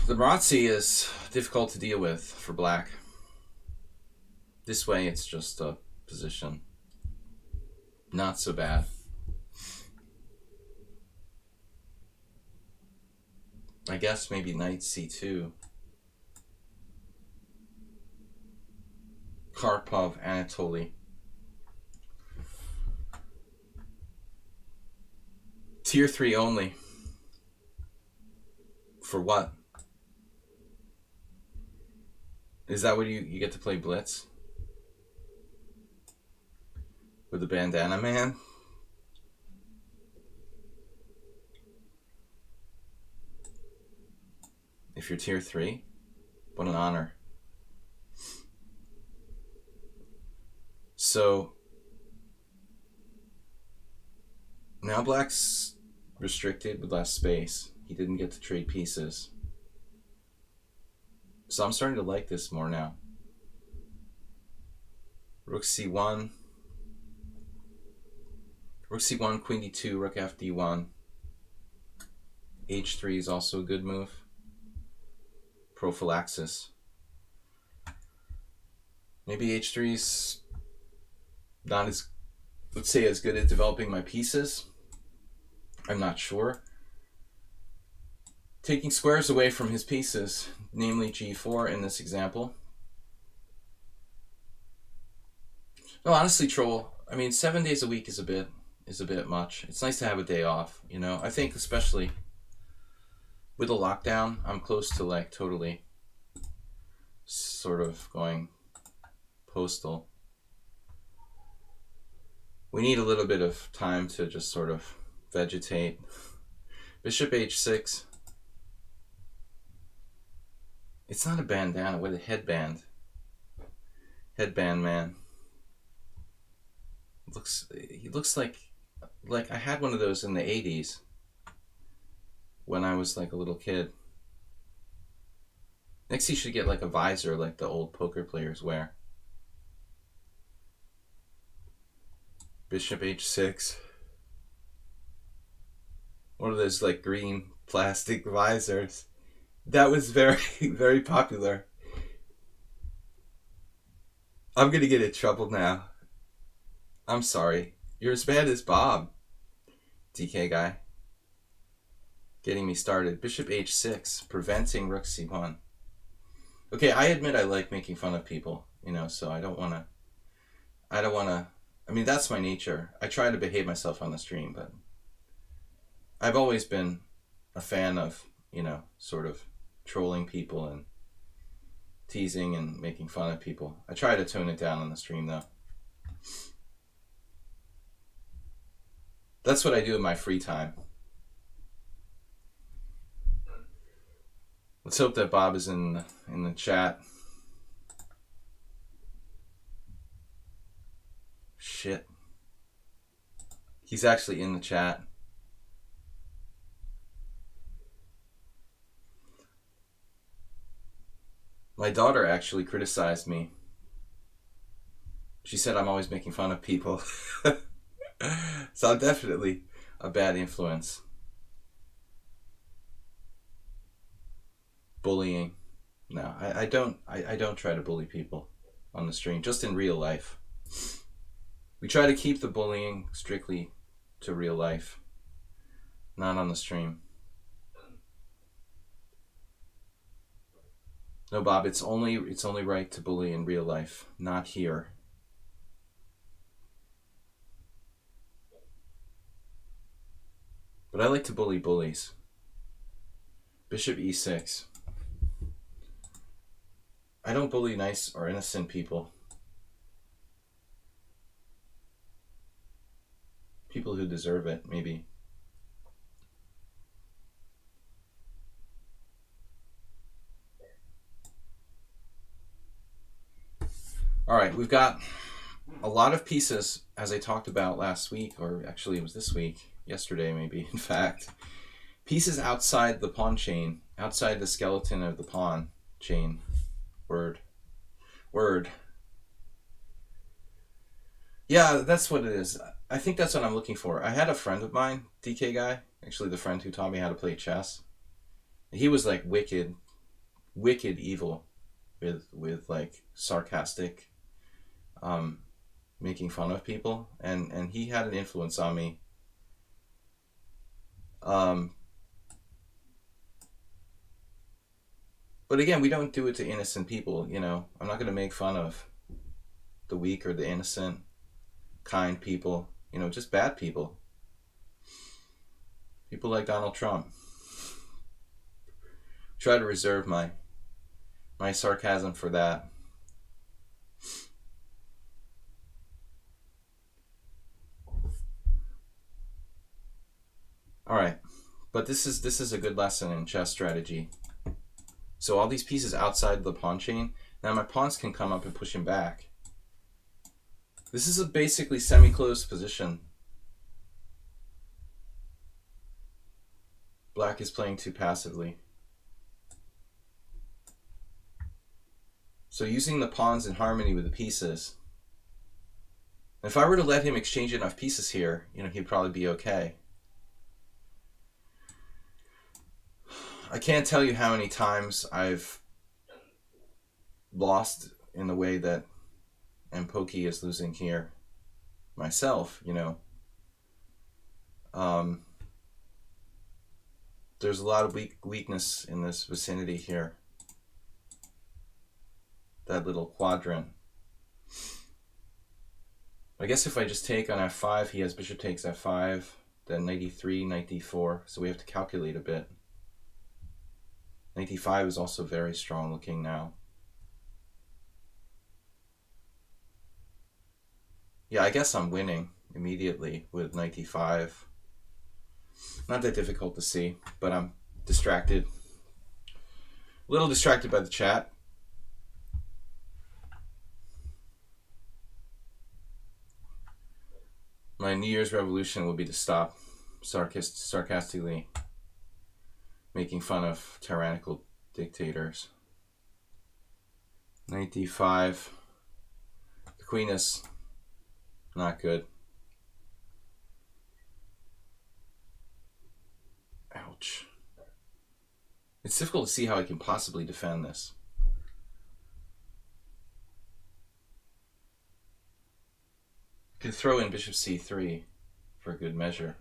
The Marazzi is difficult to deal with for black. This way, it's just a position. Not so bad. I guess maybe knight c2. Karpov, Anatoly. Tier 3 only. For what? Is that what you get to play Blitz? With the bandana man? If you're tier 3? What an honor. So now black's restricted with less space. He didn't get to trade pieces. So I'm starting to like this more now. Rook c1. Rook c1, queen d2, rook f d1. h3 is also a good move. Prophylaxis. Maybe h3 is not as, let's say, as good at developing my pieces. I'm not sure. Taking squares away from his pieces, namely g4 in this example. No, honestly, Troll, I mean, 7 days a week is a bit much. It's nice to have a day off, you know. I think especially with a lockdown, I'm close to like totally sort of going postal. We need a little bit of time to just sort of vegetate. Bishop h6. It's not a bandana, with a headband. Headband man. He looks like I had one of those in the 80s when I was like a little kid. Next he should get like a visor like the old poker players wear. Bishop h6. One of those like green plastic visors. That was very, very popular. I'm gonna get in trouble now. I'm sorry. You're as bad as Bob, DK guy. Getting me started. Bishop h6, preventing rook c1. Okay, I admit I like making fun of people, you know, so I don't wanna, I mean, that's my nature. I try to behave myself on the stream, but I've always been a fan of, you know, sort of trolling people and teasing and making fun of people. I try to tone it down on the stream though. That's what I do in my free time. Let's hope that Bob is in the chat. Shit. He's actually in the chat. My daughter actually criticized me. She said I'm always making fun of people. So I'm definitely a bad influence. Bullying. No, I don't try to bully people on the stream, just in real life. We try to keep the bullying strictly to real life, not on the stream. No, Bob, it's only right to bully in real life, not here. But I like to bully bullies. Bishop e6. I don't bully nice or innocent people. People who deserve it, maybe. All right, we've got a lot of pieces, as I talked about last week, or actually it was this week, yesterday maybe, in fact. Pieces outside the pawn chain, outside the skeleton of the pawn chain. Word. Yeah, that's what it is. I think that's what I'm looking for. I had a friend of mine, DK guy, actually the friend who taught me how to play chess. He was like wicked evil with like sarcastic making fun of people, and he had an influence on me. But again, we don't do it to innocent people, you know. I'm not going to make fun of the weak or the innocent, kind people, you know, just bad people. People like Donald Trump. Try to reserve my sarcasm for that. All right, but this is a good lesson in chess strategy. So all these pieces outside the pawn chain, now my pawns can come up and push him back. This is a basically semi-closed position. Black is playing too passively. So using the pawns in harmony with the pieces. If I were to let him exchange enough pieces here, he'd probably be okay. I can't tell you how many times I've lost in the way that Mpoki is losing here myself, There's a lot of weakness in this vicinity here. That little quadrant. I guess if I just take on f5, he has bishop takes f5, then knight e3, knight d4, so we have to calculate a bit. Knight d5 is also very strong looking now. Yeah, I guess I'm winning immediately with knight d5. Not that difficult to see, but I'm distracted. A little distracted by the chat. My New Year's revolution will be to stop sarcastically making fun of tyrannical dictators. Knight d5. The queen is not good. Ouch. It's difficult to see how I can possibly defend this. I can throw in bishop c3 for good measure.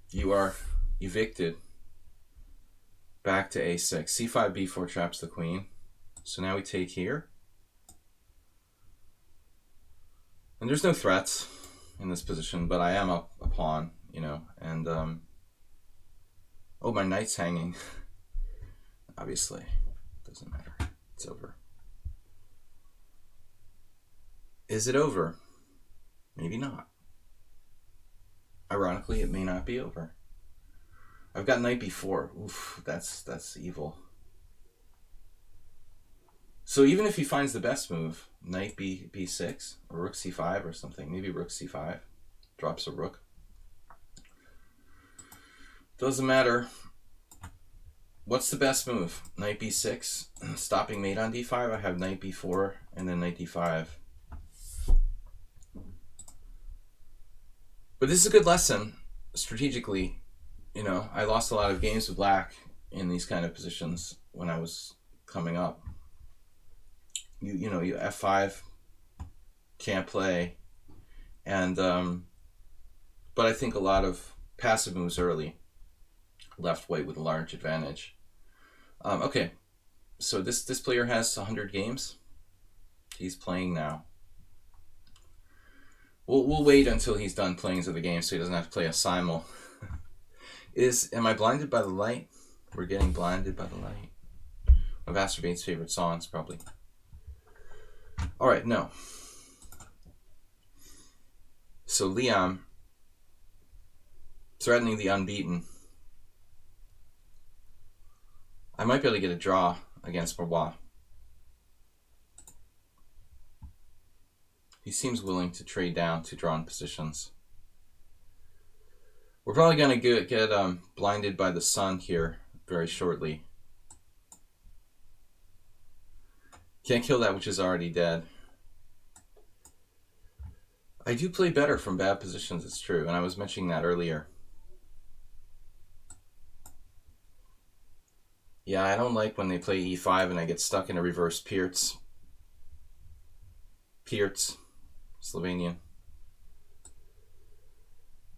You are evicted back to a6. c5, b4 traps the queen. So now we take here. And there's no threats in this position, but I am up a pawn, and oh, my knight's hanging. Obviously, doesn't matter. It's over. Is it over? Maybe not. Ironically, it may not be over. I've got knight b4. Oof, that's evil. So even if he finds the best move, knight b6 or rook c5 or something, maybe rook c5, drops a rook. Doesn't matter. What's the best move? Knight b6, stopping mate on d5. I have knight b4 and then knight d5. But this is a good lesson strategically. I lost a lot of games with black in these kind of positions when I was coming up. You f5 can't play, and but I think a lot of passive moves early left white with a large advantage. Okay, so this player has 100 games. He's playing now. We'll wait until he's done playing the game so he doesn't have to play a simul. Am I blinded by the light? We're getting blinded by the light. One of Astorbane's favorite songs, probably. All right, no. So Liam threatening the unbeaten. I might be able to get a draw against Barbois. He seems willing to trade down to drawn positions. We're probably going to get blinded by the sun here very shortly. Can't kill that which is already dead. I do play better from bad positions, it's true, and I was mentioning that earlier. Yeah, I don't like when they play e5 and I get stuck in a reverse Pirtz. Pirtz, Slovenian.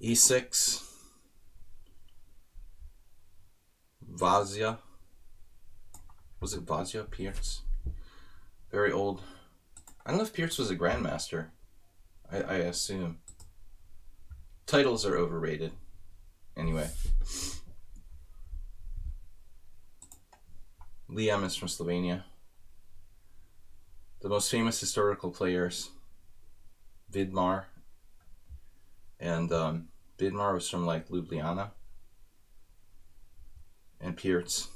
e6. Vazia. Was it Vazio Pierce? Very old. I don't know if Pierce was a grandmaster. I assume. Titles are overrated. Anyway. Liam is from Slovenia. The most famous historical players, Vidmar. And Vidmar was from like Ljubljana. And Pierce.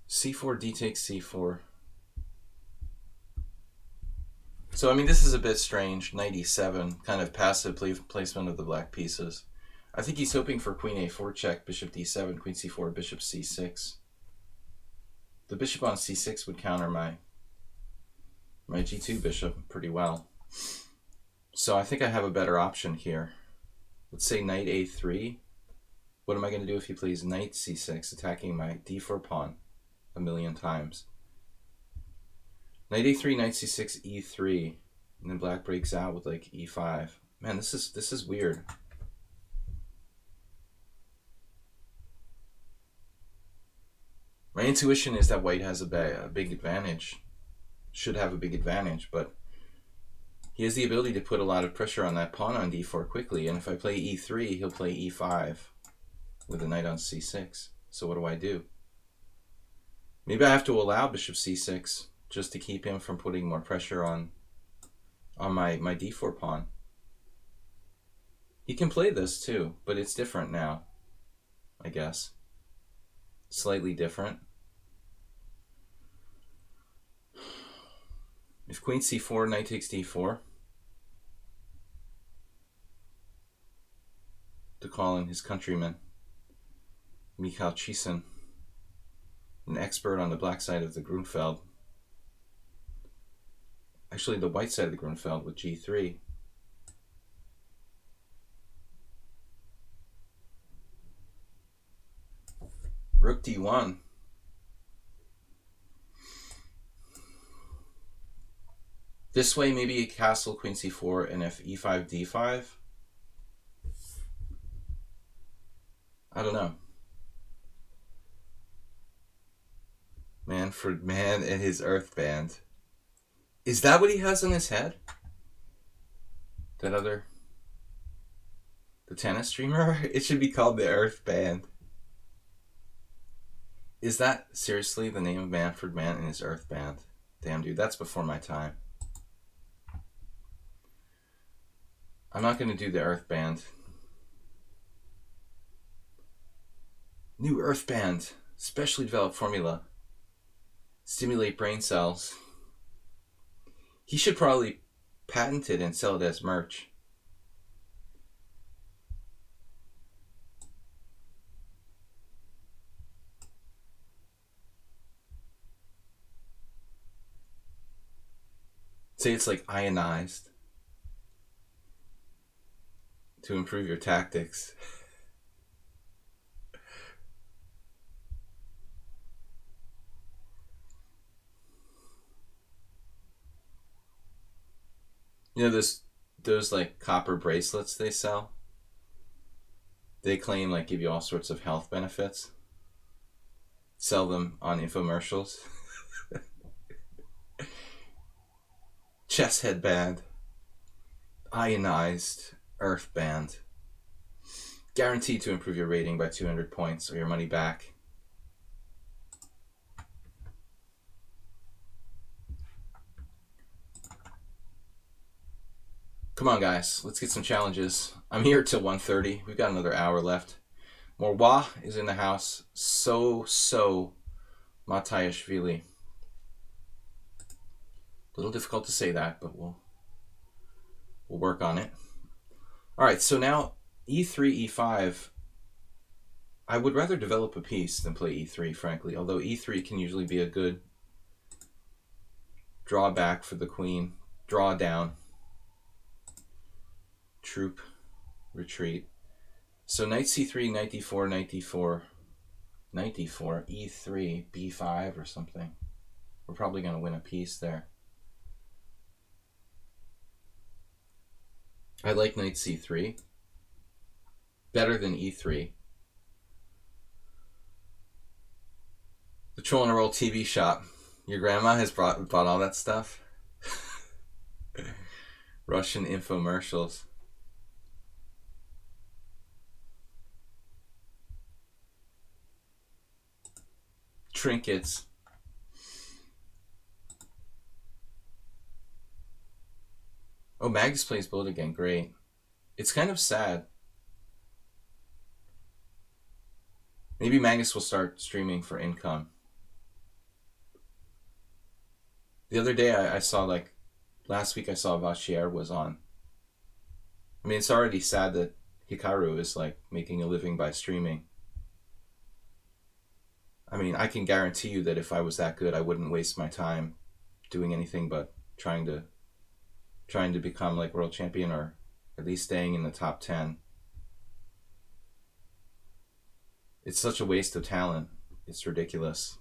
C4, D takes C4. So, I mean, this is a bit strange. Knight E7, kind of passive placement of the black pieces. I think he's hoping for Queen A4 check, Bishop D7, Queen C4, Bishop C6. The bishop on C6 would counter my G2 bishop pretty well. So I think I have a better option here. Let's say Knight A3. What am I going to do if he plays Knight C6, attacking my D4 pawn a million times? Knight A3, Knight C6, E3, and then black breaks out with like E5. Man, this is weird. My intuition is that white has a big advantage, should have a big advantage, but he has the ability to put a lot of pressure on that pawn on D4 quickly, and if I play E3, he'll play E5 with a knight on C6. So what do I do? Maybe I have to allow Bishop C6 just to keep him from putting more pressure on my D4 pawn. He can play this too, but it's different now, I guess. Slightly different. If Queen C4, Knight takes D4, to call in his countryman, Michał Chisin, an expert on the black side of the Grunfeld. Actually, the white side of the Grunfeld with G3. Rook D1. This way, maybe a castle, Queen C4, and if E5, D5. I don't know. Manfred Mann and his Earth Band. Is that what he has on his head? That other... the tennis streamer? It should be called the Earth Band. Is that seriously the name of Manfred Mann and his Earth Band? Damn, dude, that's before my time. I'm not going to do the Earth Band. New Earth Band. Specially developed formula. Stimulate brain cells. He should probably patent it and sell it as merch. Say it's like ionized to improve your tactics. You know those like copper bracelets they sell? They claim like give you all sorts of health benefits. Sell them on infomercials. Chess headband. Ionized Earth Band. Guaranteed to improve your rating by 200 points or your money back. Come on, guys. Let's get some challenges. I'm here till 1:30. We've got another hour left. Morwa is in the house. So Matayashvili. A little difficult to say that, but we'll work on it. All right, so now E3, E5. I would rather develop a piece than play E3, frankly, although E3 can usually be a good drawback for the queen. Draw down. Troop. Retreat. So Knight C3, Knight D4, Knight D4, Knight D4, E3, B5 or something. We're probably going to win a piece there. I like Knight C3. Better than E3. The Troll and a Roll TV shop. Your grandma has bought all that stuff? Russian infomercials. Trinkets. Oh, Magus plays Bullet again. Great. It's kind of sad. Maybe Magus will start streaming for income. The other day I saw, like, last week I saw Vachier was on. I mean, it's already sad that Hikaru is, like, making a living by streaming. I mean, I can guarantee you that if I was that good, I wouldn't waste my time doing anything but trying to become, like, world champion, or at least staying in the top 10. It's such a waste of talent. It's ridiculous.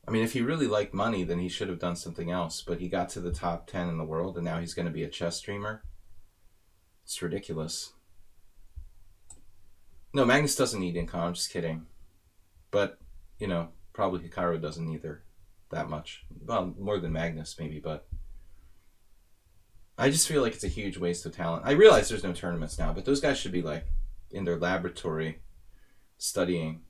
I mean, if he really liked money, then he should have done something else. But he got to the top 10 in the world, and now he's going to be a chess streamer. It's ridiculous. No, Magnus doesn't need income. I'm just kidding. But, you know, probably Hikaru doesn't either that much. Well, more than Magnus, maybe, but I just feel like it's a huge waste of talent. I realize there's no tournaments now, but those guys should be, like, in their laboratory studying.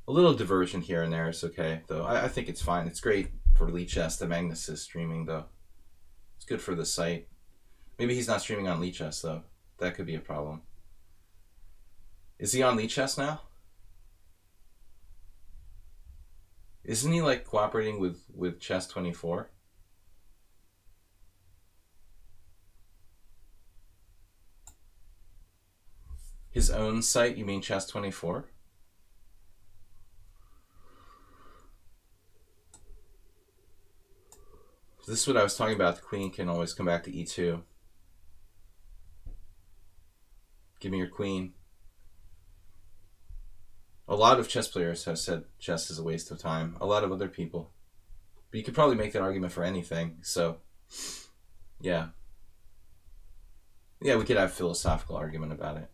A little diversion here and there is okay, though. I think it's fine. It's great for lichess that Magnus is streaming, though. It's good for the site. Maybe he's not streaming on lichess, though. That could be a problem. Is he on lichess now? Isn't he, like, cooperating with Chess24? His own site? You mean Chess24? This is what I was talking about. The queen can always come back to e2. Give me your queen. A lot of chess players have said chess is a waste of time. A lot of other people. But you could probably make that argument for anything. So, yeah. Yeah, we could have a philosophical argument about it.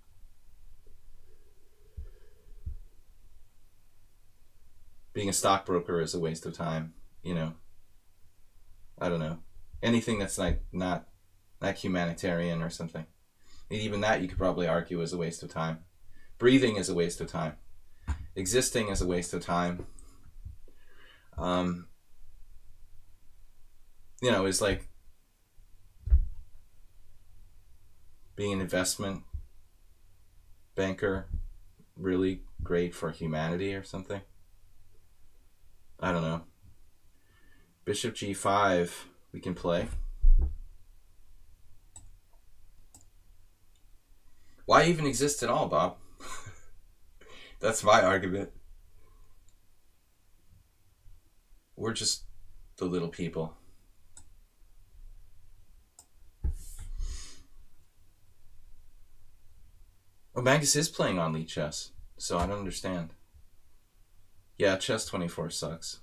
Being a stockbroker is a waste of time, you know. I don't know. Anything that's like not humanitarian or something. And even that you could probably argue is a waste of time. Breathing is a waste of time. Existing is a waste of time. You know, it's like being an investment banker really great for humanity or something. I don't know. Bishop g5, we can play. Why even exist at all, Bob? That's my argument. We're just the little people. Oh, Magus is playing on lichess, so I don't understand. Yeah, Chess24 sucks.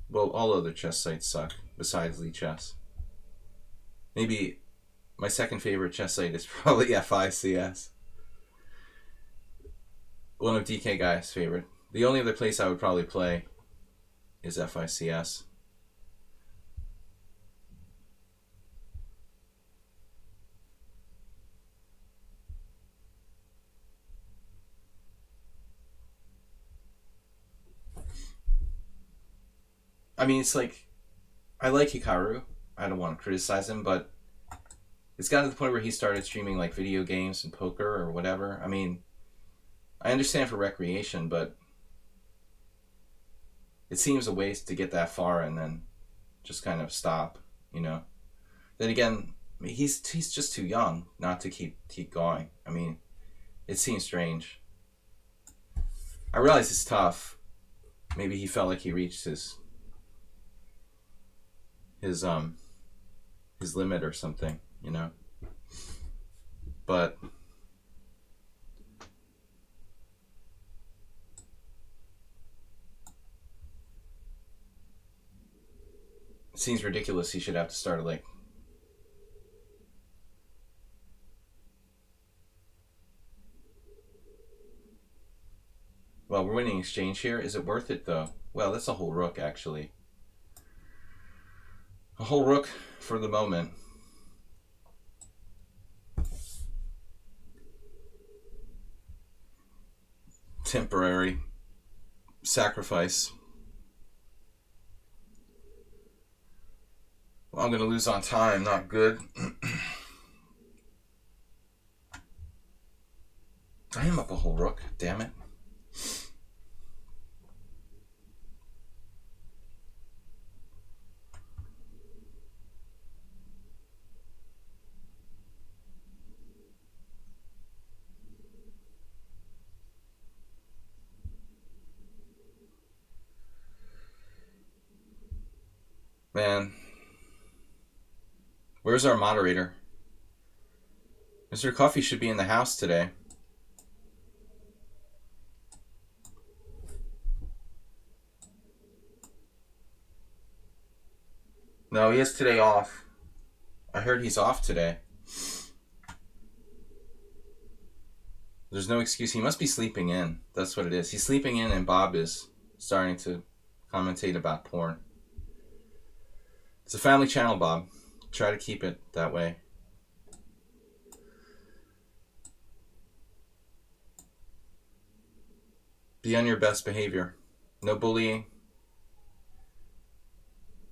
Well, all other chess sites suck, besides lichess. Maybe my second favorite chess site is probably FICS. One of DK Guy's favorite. The only other place I would probably play is FICS. I mean, it's like, I like Hikaru. I don't want to criticize him, but it's gotten to the point where he started streaming like video games and poker or whatever. I mean, I understand for recreation, but it seems a waste to get that far and then just kind of stop, you know. Then again, he's just too young not to keep going. I mean, it seems strange. I realize it's tough. Maybe he felt like he reached his limit or something, you know. But it seems ridiculous he should have to start like exchange here. Is it worth it, though? Well, that's a whole rook, actually. A whole rook for the moment. Temporary sacrifice. Well, I'm going to lose on time. Not good. I am up a whole rook. Damn it. Man. Where's our moderator? Mr. Coffee should be in the house today. No, he has today off. I heard he's off today. There's no excuse. He must be sleeping in. That's what it is. He's sleeping in and Bob is starting to commentate about porn. It's a family channel, Bob. Try to keep it that way. Be on your best behavior. No bullying.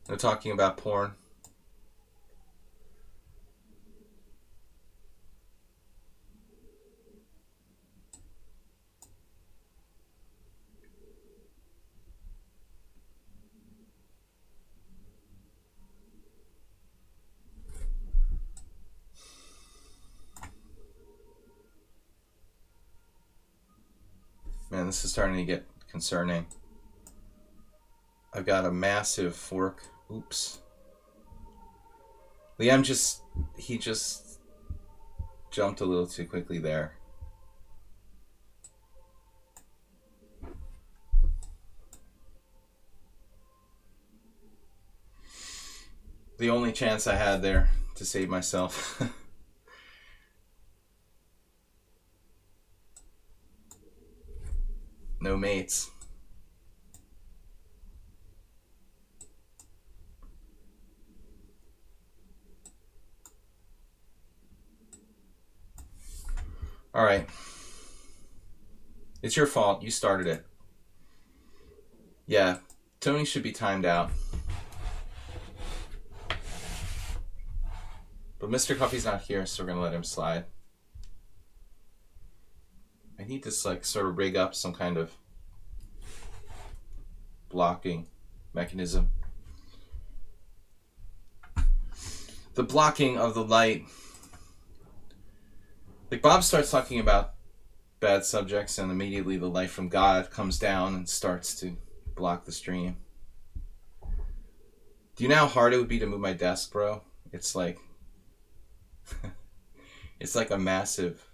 No talking about porn. Man, this is starting to get concerning. I've got a massive fork. Oops. Liam he just jumped a little too quickly there. The only chance I had there to save myself. No mates. All right. It's your fault. You started it. Yeah, Tony should be timed out. But Mr. Coffee's not here, so we're going to let him slide. I need to like sort of rig up some kind of blocking mechanism. The blocking of the light. Like Bob starts talking about bad subjects and immediately the light from God comes down and starts to block the stream. Do you know how hard it would be to move my desk, bro? It's like it's like a massive.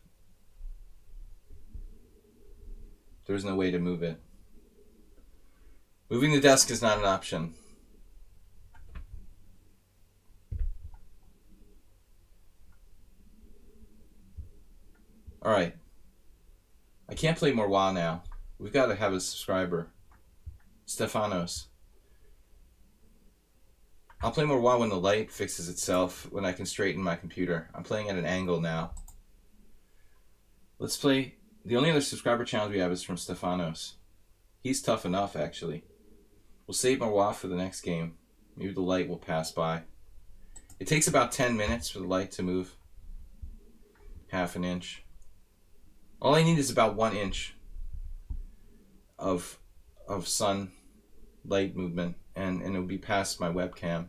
There's no way to move it. Moving the desk is not an option. Alright. I can't play more WoW now. We've got to have a subscriber. Stefanos. I'll play more WoW when the light fixes itself, when I can straighten my computer. I'm playing at an angle now. Let's play. The only other subscriber challenge we have is from Stefanos. He's tough enough, actually. We'll save more WoW for the next game. Maybe the light will pass by. It takes about 10 minutes for the light to move. Half an inch. All I need is about 1 inch of sun light movement, and it'll be past my webcam.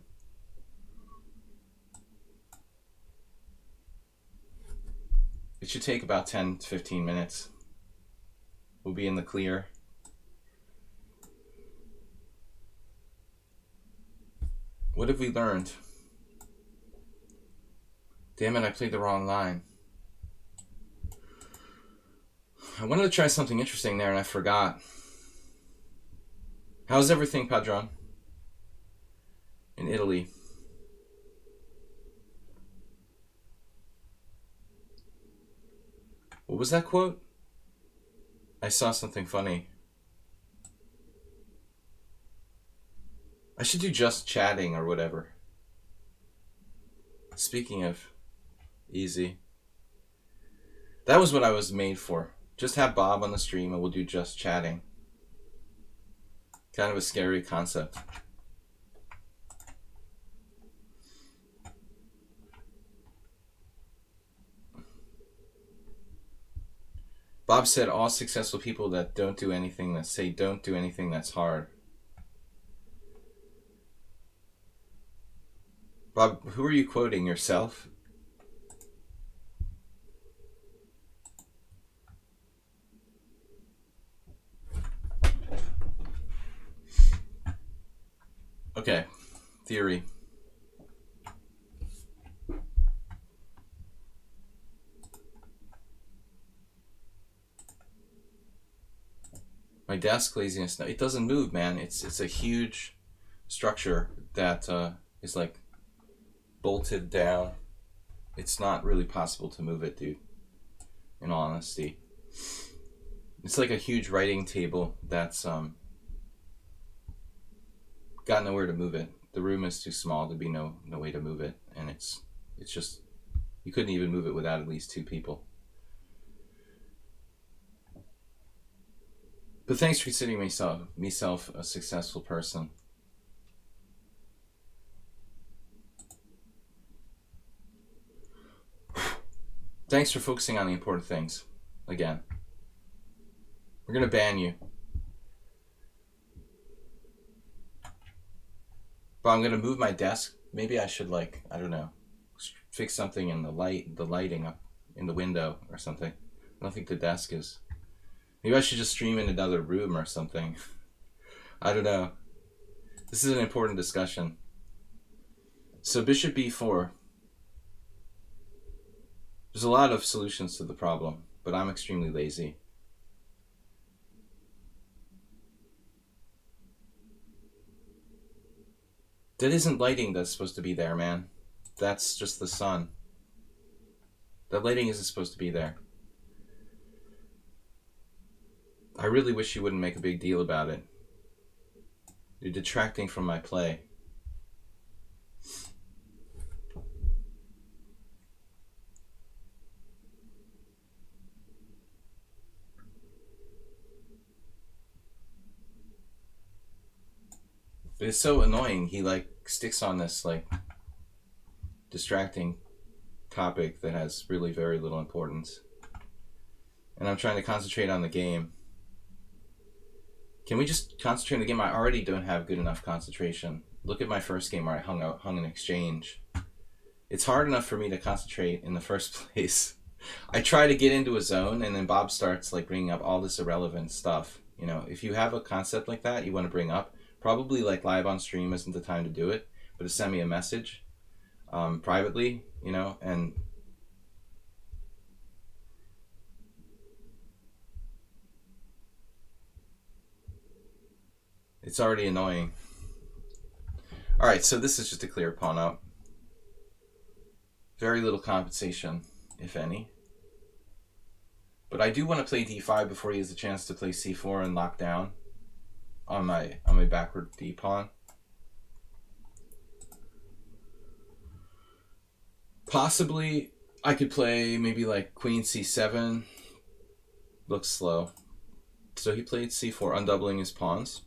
It should take about 10 to 15 minutes. We'll be in the clear. What have we learned? Damn it, I played the wrong line. I wanted to try something interesting there and I forgot. How's everything, Padron? In Italy. What was that quote? I saw something funny. I should do just chatting or whatever. Speaking of easy. That was what I was made for. Just have Bob on the stream and we'll do just chatting. Kind of a scary concept. Bob said all successful people that don't do anything, that say don't do anything that's hard. Bob, who are you quoting? Yourself? Okay, theory. My desk laziness. No, it doesn't move, man. It's a huge structure that is like bolted down. It's not really possible to move it, dude. In all honesty, it's like a huge writing table that's got nowhere to move it. The room is too small. There'd be no way to move it, and it's just you couldn't even move it without at least 2 people. But thanks for considering myself a successful person. Thanks for focusing on the important things. Again. We're gonna ban you. But I'm gonna move my desk. Maybe I should, like, I don't know, fix something in the lighting up in the window or something. I don't think the desk is. Maybe I should just stream in another room or something. I don't know. This is an important discussion. So bishop b4. There's a lot of solutions to the problem, but I'm extremely lazy. That isn't lighting that's supposed to be there, man. That's just the sun. That lighting isn't supposed to be there. I really wish you wouldn't make a big deal about it. You're detracting from my play. But it's so annoying. He like sticks on this like distracting topic that has really very little importance. And I'm trying to concentrate on the game. Can we just concentrate on the game? I already don't have good enough concentration. Look at my first game where I hung an exchange. It's hard enough for me to concentrate in the first place. I try to get into a zone and then Bob starts like bringing up all this irrelevant stuff. You know, if you have a concept like that you want to bring up, probably like live on stream isn't the time to do it, but to send me a message privately, you know, and it's already annoying. Alright, so this is just a clear pawn up. Very little compensation, if any. But I do want to play d5 before he has a chance to play c4 and lock down on my backward d pawn. Possibly I could play maybe like queen c7. Looks slow. So he played c4, undoubling his pawns.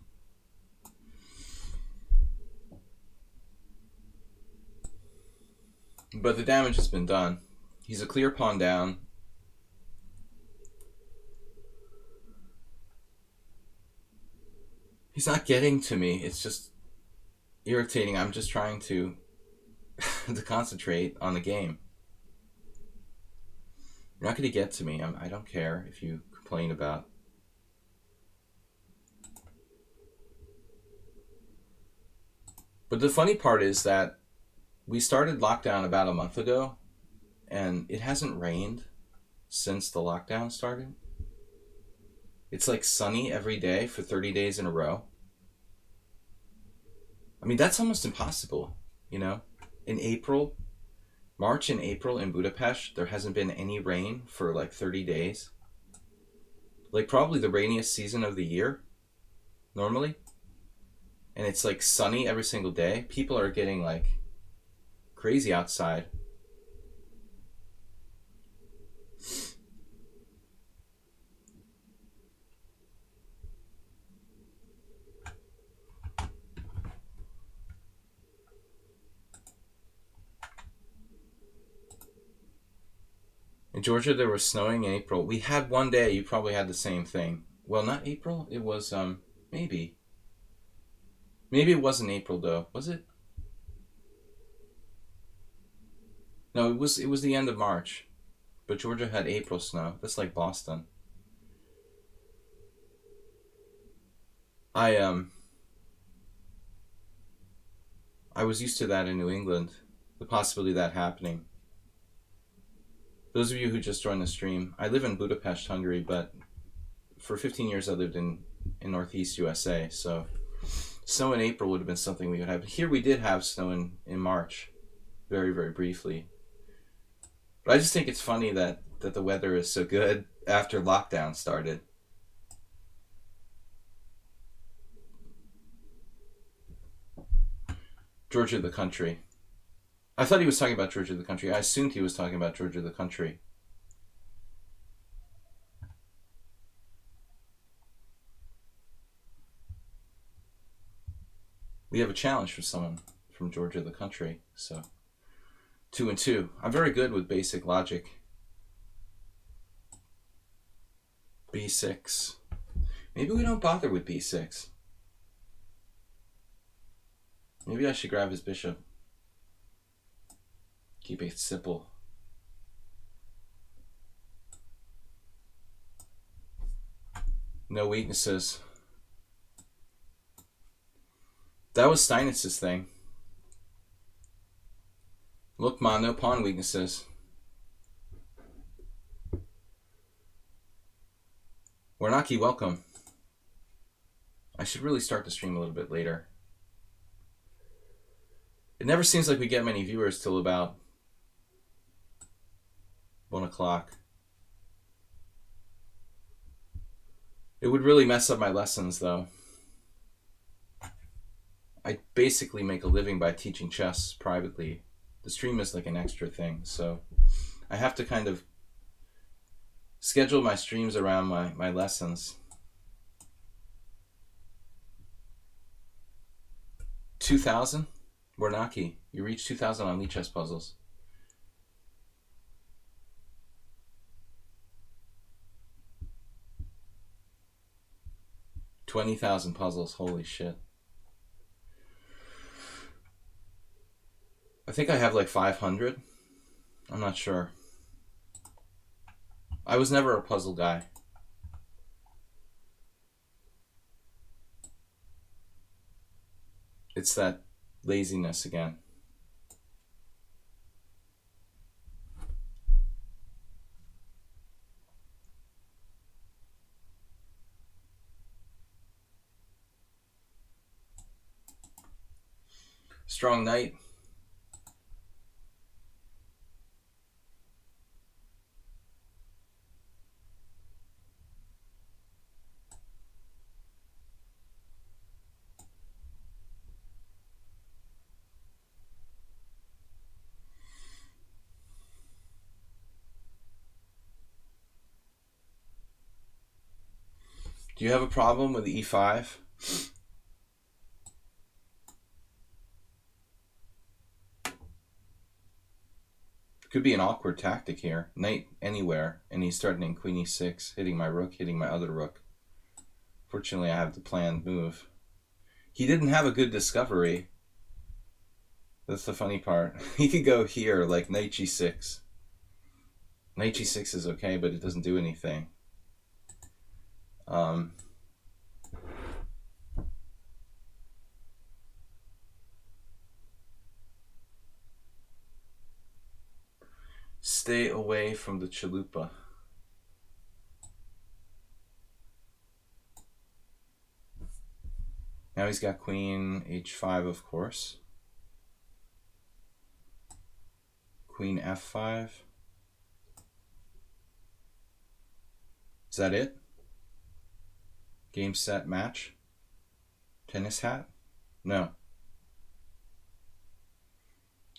But the damage has been done. He's a clear pawn down. He's not getting to me. It's just irritating. I'm just trying to to concentrate on the game. You're not going to get to me. I don't care if you complain about. But the funny part is that we started lockdown about a month ago, and it hasn't rained since the lockdown started. It's like sunny every day for 30 days in a row. I mean, that's almost impossible, you know? In April, March and April in Budapest, there hasn't been any rain for like 30 days. Like probably the rainiest season of the year, normally. and it's like sunny every single day, people are getting like crazy outside. In Georgia, there was snowing in April. We had one day. You probably had the same thing. Well, not April. It was maybe. Maybe it wasn't April though. Was it? No, it was. It was the end of March, but Georgia had April snow. That's like Boston. I I was used to that in New England. The possibility of that happening. Those of you who just joined the stream, I live in Budapest, Hungary, but for 15 years I lived in Northeast USA, so snow in April would have been something we would have. Here we did have snow in March, very, very briefly. But I just think it's funny that the weather is so good after lockdown started. Georgia the country. I thought he was talking about Georgia the country. I assumed he was talking about Georgia the country. We have a challenge for someone from Georgia the country, so 2 and 2. I'm very good with basic logic. B6. Maybe we don't bother with B6. Maybe I should grab his bishop. Keep it simple. No weaknesses. That was Steinitz' thing. Look, Ma, no pawn weaknesses. Warnaki, welcome. I should really start the stream a little bit later. It never seems like we get many viewers till about 1 o'clock. It would really mess up my lessons, though. I basically make a living by teaching chess privately. The stream is like an extra thing, so I have to kind of schedule my streams around my lessons. 2,000? Warnaki, you reached 2,000 on lichess puzzles. $20,000 puzzles, holy shit. I think I have like 500. I'm not sure. I was never a puzzle guy. It's that laziness again. Strong knight. Do you have a problem with the E5? Could be an awkward tactic here. Knight anywhere, and he's threatening queen e6, hitting my rook, hitting my other rook. Fortunately, I have the planned move. He didn't have a good discovery. That's the funny part. He could go here, like knight g6. Knight g6 is okay, but it doesn't do anything. Stay away from the chalupa. Now he's got queen h5, of course. Queen f5. Is that it? Game, set, match. Tennis hat. No.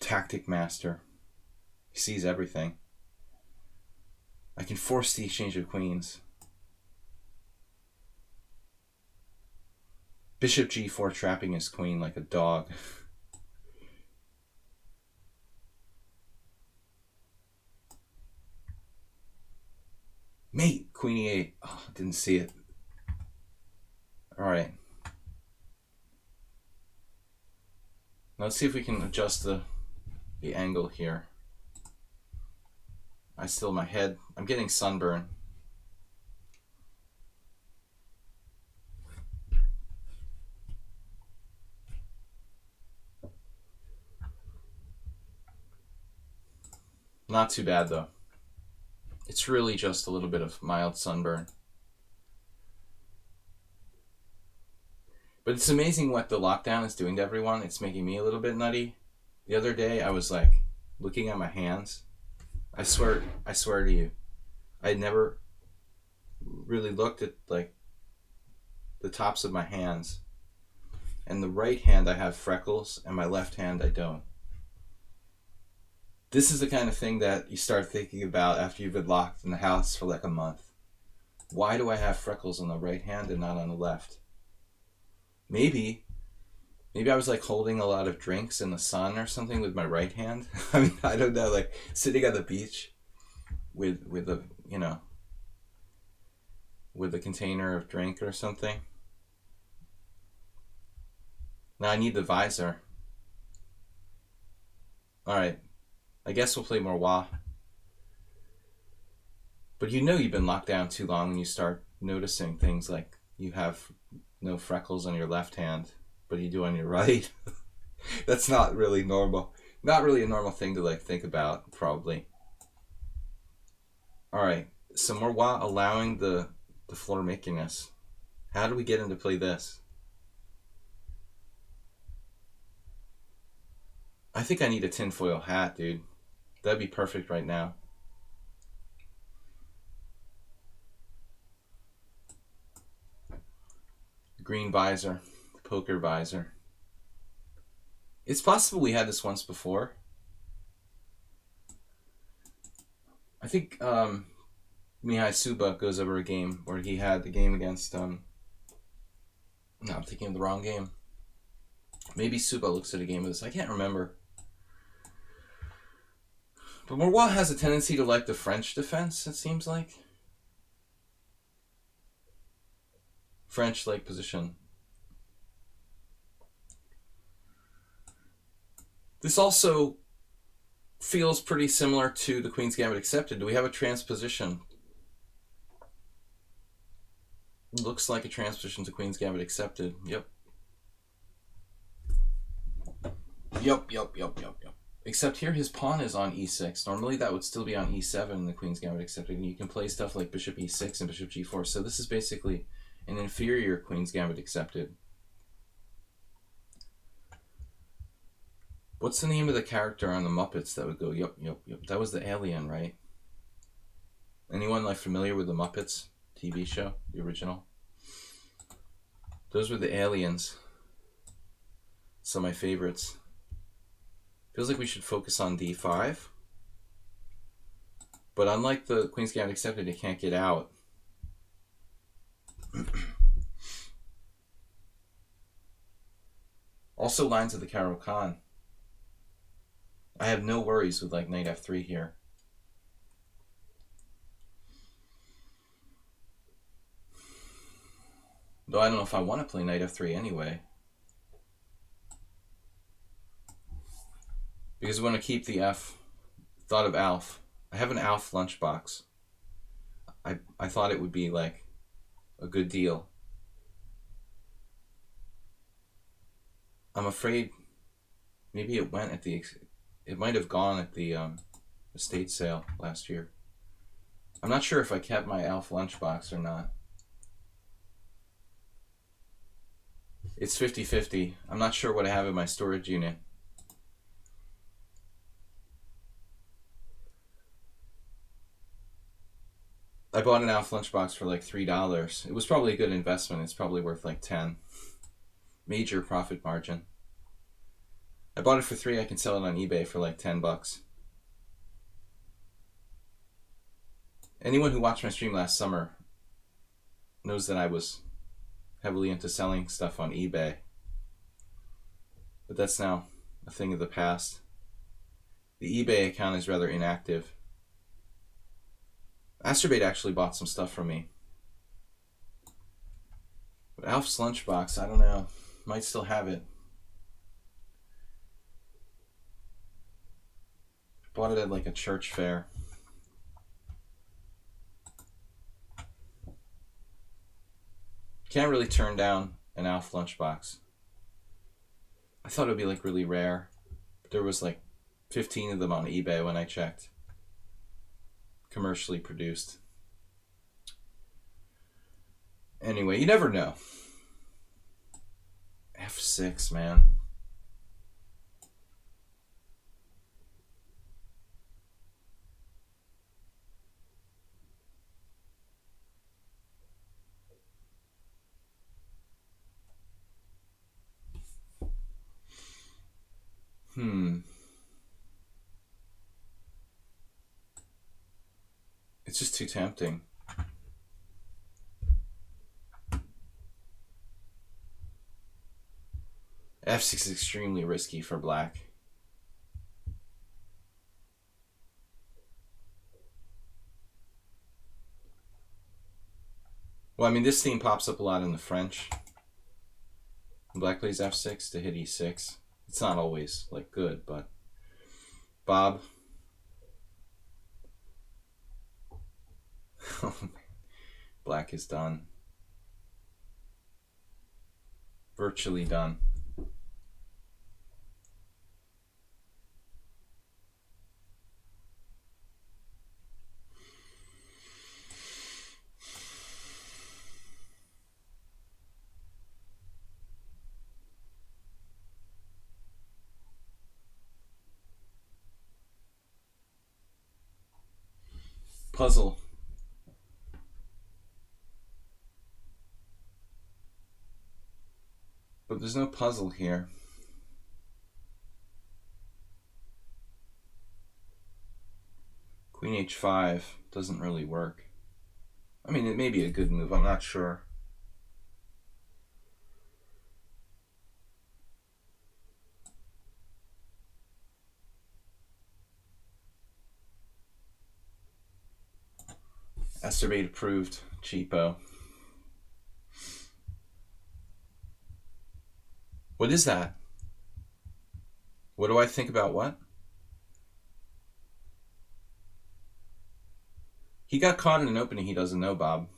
Tactic master. He sees everything. I can force the exchange of queens. Bishop g4 trapping his queen like a dog. Mate, queen e8. Oh, didn't see it. All right. Now let's see if we can adjust the angle here. My head. I'm getting sunburn. Not too bad though. It's really just a little bit of mild sunburn. But it's amazing what the lockdown is doing to everyone. It's making me a little bit nutty. The other day I was like looking at my hands. I swear to you, I had never really looked at like the tops of my hands. And the right hand I have freckles and my left hand I don't. This is the kind of thing that you start thinking about after you've been locked in the house for like a month. Why do I have freckles on the right hand and not on the left? Maybe I was like holding a lot of drinks in the sun or something with my right hand. I mean, I don't know, like sitting on the beach with a, you know, with a container of drink or something. Now I need the visor. All right. I guess we'll play more Wah. But you know you've been locked down too long when you start noticing things like you have no freckles on your left hand, but you do on your right. That's not really normal. Not really a normal thing to like think about, probably. All right, some more Wah, allowing the floor makiness. How do we get into play this? I think I need a tinfoil hat, dude. That'd be perfect right now. Green visor, poker visor. It's possible we had this once before. I think Mihai Suba goes over a game where he had the game against no, I'm thinking of the wrong game. Maybe Suba looks at a game of this. I can't remember. But Morwa has a tendency to like the French defense, it seems like. French-like position. This also feels pretty similar to the Queen's Gambit Accepted. Do we have a transposition? Looks like a transposition to Queen's Gambit Accepted. Yep. Yep. Except here his pawn is on e6. Normally that would still be on e7 in the Queen's Gambit Accepted, and you can play stuff like bishop e6 and bishop g4. So this is basically an inferior Queen's Gambit Accepted. What's the name of the character on the Muppets that would go, yep. That was the alien, right? Anyone like familiar with the Muppets TV show, the original? Those were the aliens. Some of my favorites. Feels like we should focus on d5. But unlike the Queen's Gambit Accepted, it can't get out. Also lines of the Caro-Kann. I have no worries with like knight f3 here. Though I don't know if I want to play knight f3 anyway. Because I want to keep the f. Thought of Alf. I have an Alf lunchbox. I thought it would be like a good deal. I'm afraid maybe it went at the... It might have gone at the estate sale last year. I'm not sure if I kept my Alf lunchbox or not. It's 50-50. I'm not sure what I have in my storage unit. I bought an Alf lunchbox for like $3. It was probably a good investment. It's probably worth like 10. Major profit margin. I bought it for 3. I can sell it on eBay for like $10. Anyone who watched my stream last summer knows that I was heavily into selling stuff on eBay. But that's now a thing of the past. The eBay account is rather inactive. Astrobate actually bought some stuff from me. But Alf's Lunchbox, I don't know. Might still have it. Bought it at like a church fair. Can't really turn down an Alf Lunchbox. I thought it would be like really rare. But there was like 15 of them on eBay when I checked. Commercially produced. Anyway, you never know. F6, man. It's just too tempting. F6 is extremely risky for black. Well, I mean, this theme pops up a lot in the French. Black plays F6 to hit E6. It's not always like good, but Bob. Oh, man. Black is done. Virtually done. Puzzle. But there's no puzzle here. Queen H5 doesn't really work. I mean, it may be a good move, I'm not sure. Astrobate approved. Cheapo. What is that? What do I think about what? He got caught in an opening he doesn't know, Bob.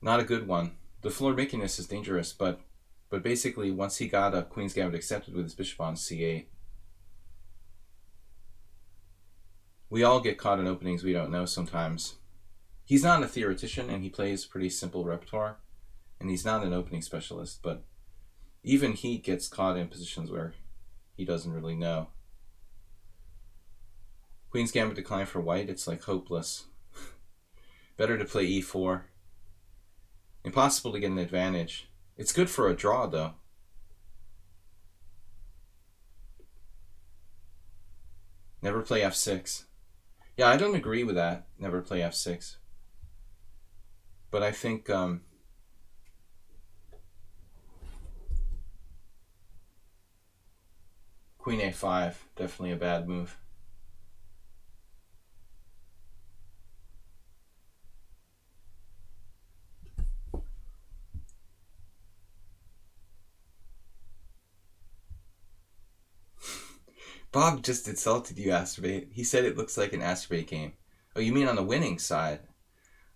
Not a good one. The floor makiness is dangerous, but basically once he got a Queen's Gambit accepted with his bishop on C8. We all get caught in openings we don't know sometimes. He's not a theoretician and he plays pretty simple repertoire. And he's not an opening specialist, but even he gets caught in positions where he doesn't really know. Queen's Gambit decline for white, it's like hopeless. Better to play E4. Impossible to get an advantage. It's good for a draw, though. Never play F6. Yeah, I don't agree with that. Never play F6. But I think Queen A5, definitely a bad move. Bob just insulted you, Astrobate. He said it looks like an Astrobate game. Oh, you mean on the winning side?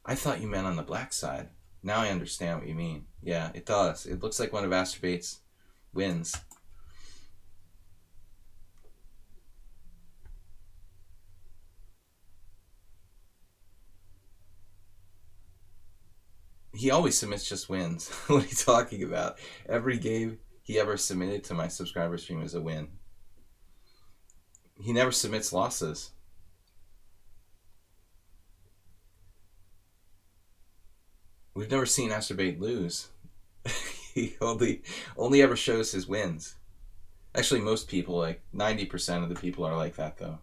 I thought you meant on the black side. Now I understand what you mean. Yeah, it does. It looks like one of Astrobate's wins. He always submits just wins. What are you talking about? Every game he ever submitted to my subscriber stream is a win. He never submits losses. We've never seen Astrobate lose. He only ever shows his wins. Actually, most people, like 90% of the people are like that, though.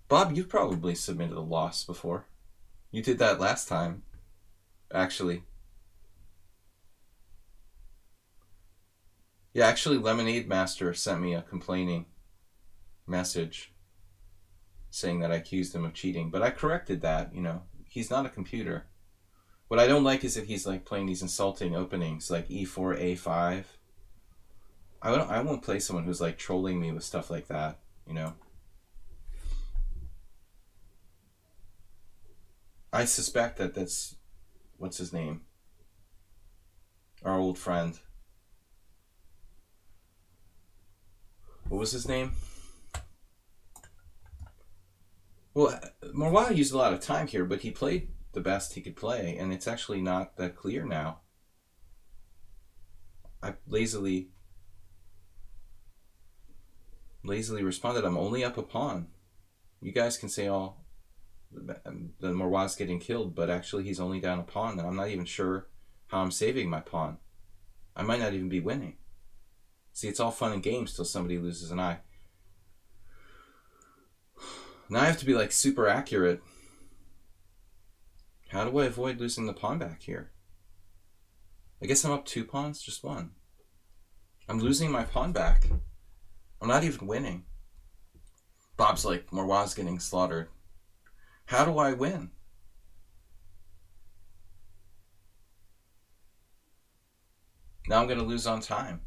Bob, you've probably submitted a loss before. You did that last time, actually. Yeah, actually, Lemonade Master sent me a complaining message saying that I accused him of cheating, but I corrected that. He's not a computer. What I don't like is that he's like playing these insulting openings, like e4, a5. I won't play someone who's like trolling me with stuff like that. I suspect that that's what's his name, our old friend. What was his name? Well, Morwa used a lot of time here, but he played the best he could play, and it's actually not that clear now. I lazily responded, I'm only up a pawn. You guys can say all the Morwa's getting killed, but actually he's only down a pawn, and I'm not even sure how I'm saving my pawn. I might not even be winning. See, it's all fun and games till somebody loses an eye. Now I have to be like super accurate. How do I avoid losing the pawn back here? I guess I'm up 2 pawns, just 1. I'm losing my pawn back. I'm not even winning. Bob's like, Morwa's getting slaughtered. How do I win? Now I'm going to lose on time.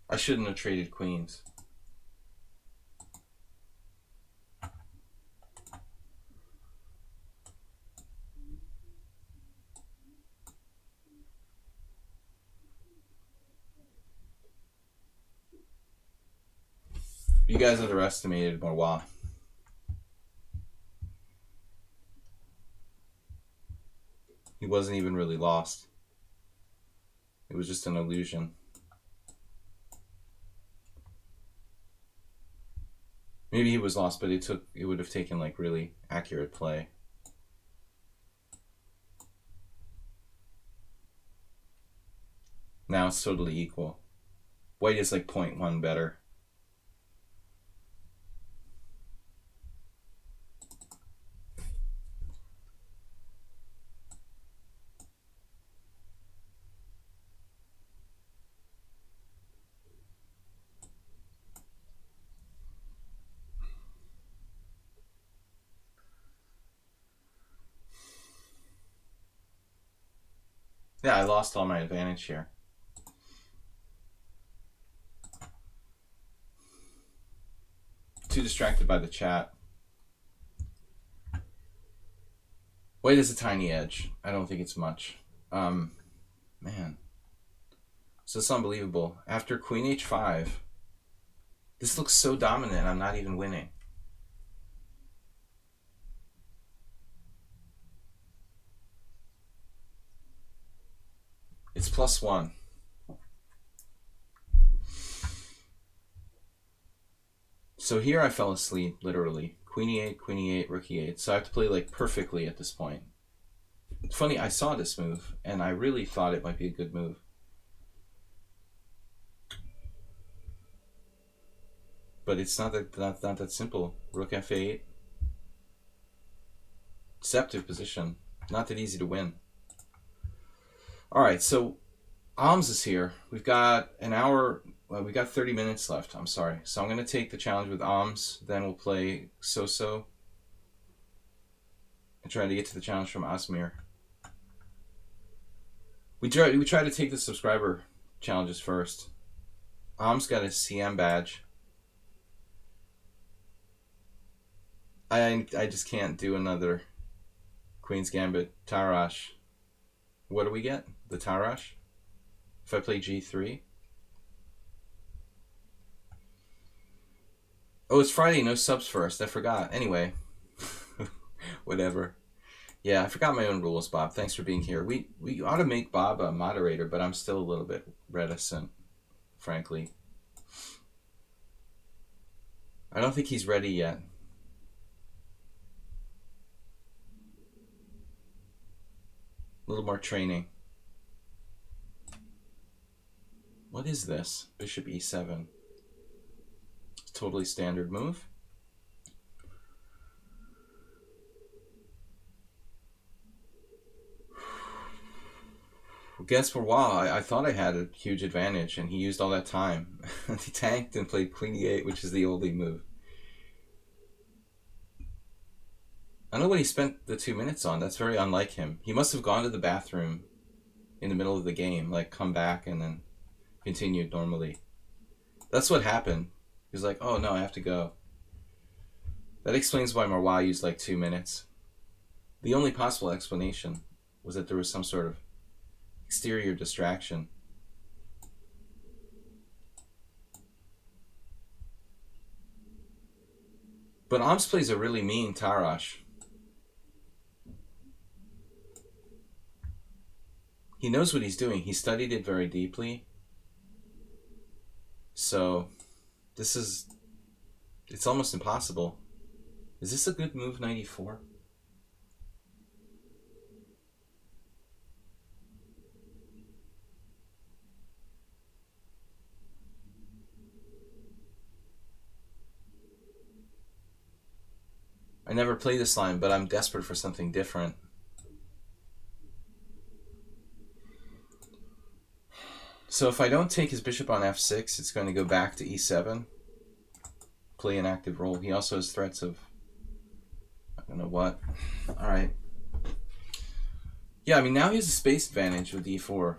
I shouldn't have traded queens. You guys underestimated Morwa. He wasn't even really lost. It was just an illusion. Maybe he was lost, but it would have taken like really accurate play. Now it's totally equal. White is like 0.1 better. Yeah, I lost all my advantage here. Too distracted by the chat. White is a tiny edge. I don't think it's much. Man. So it's unbelievable. After Queen H5, this looks so dominant, I'm not even winning. It's +1. So here I fell asleep, literally. Queen E8, Rook E8. So I have to play like perfectly at this point. It's funny, I saw this move, and I really thought it might be a good move. But it's not that simple. Rook F8. Deceptive position. Not that easy to win. Alright, so Alms is here. We've got an hour... Well, we got 30 minutes left. I'm sorry. So I'm going to take the challenge with Alms. Then we'll play So-So. And try to get to the challenge from Asmir. We try to take the subscriber challenges first. Alms got a CM badge. I just can't do another Queen's Gambit Tarash. What do we get? The Tarash? If I play G3? Oh, it's Friday, no subs first. I forgot. Anyway. Whatever. Yeah, I forgot my own rules, Bob. Thanks for being here. We ought to make Bob a moderator, but I'm still a little bit reticent, frankly. I don't think he's ready yet. A little more training. What is this? Bishop e7. Totally standard move. Against Marwal, I thought I had a huge advantage, and he used all that time. He tanked and played queen e8, which is the oldie move. I don't know what he spent the 2 minutes on. That's very unlike him. He must have gone to the bathroom in the middle of the game, like come back and then continued normally. That's what happened. He was like, oh no, I have to go. That explains why Marwal used like 2 minutes. The only possible explanation was that there was some sort of exterior distraction. But Oms plays a really mean Tarash. He knows what he's doing. He studied it very deeply. So, it's almost impossible. Is this a good move, 94? I never played this line, but I'm desperate for something different. So if I don't take his bishop on f6, it's going to go back to e7. Play an active role. He also has threats of, I don't know what. Alright. Yeah, I mean, now he has a space advantage with d4.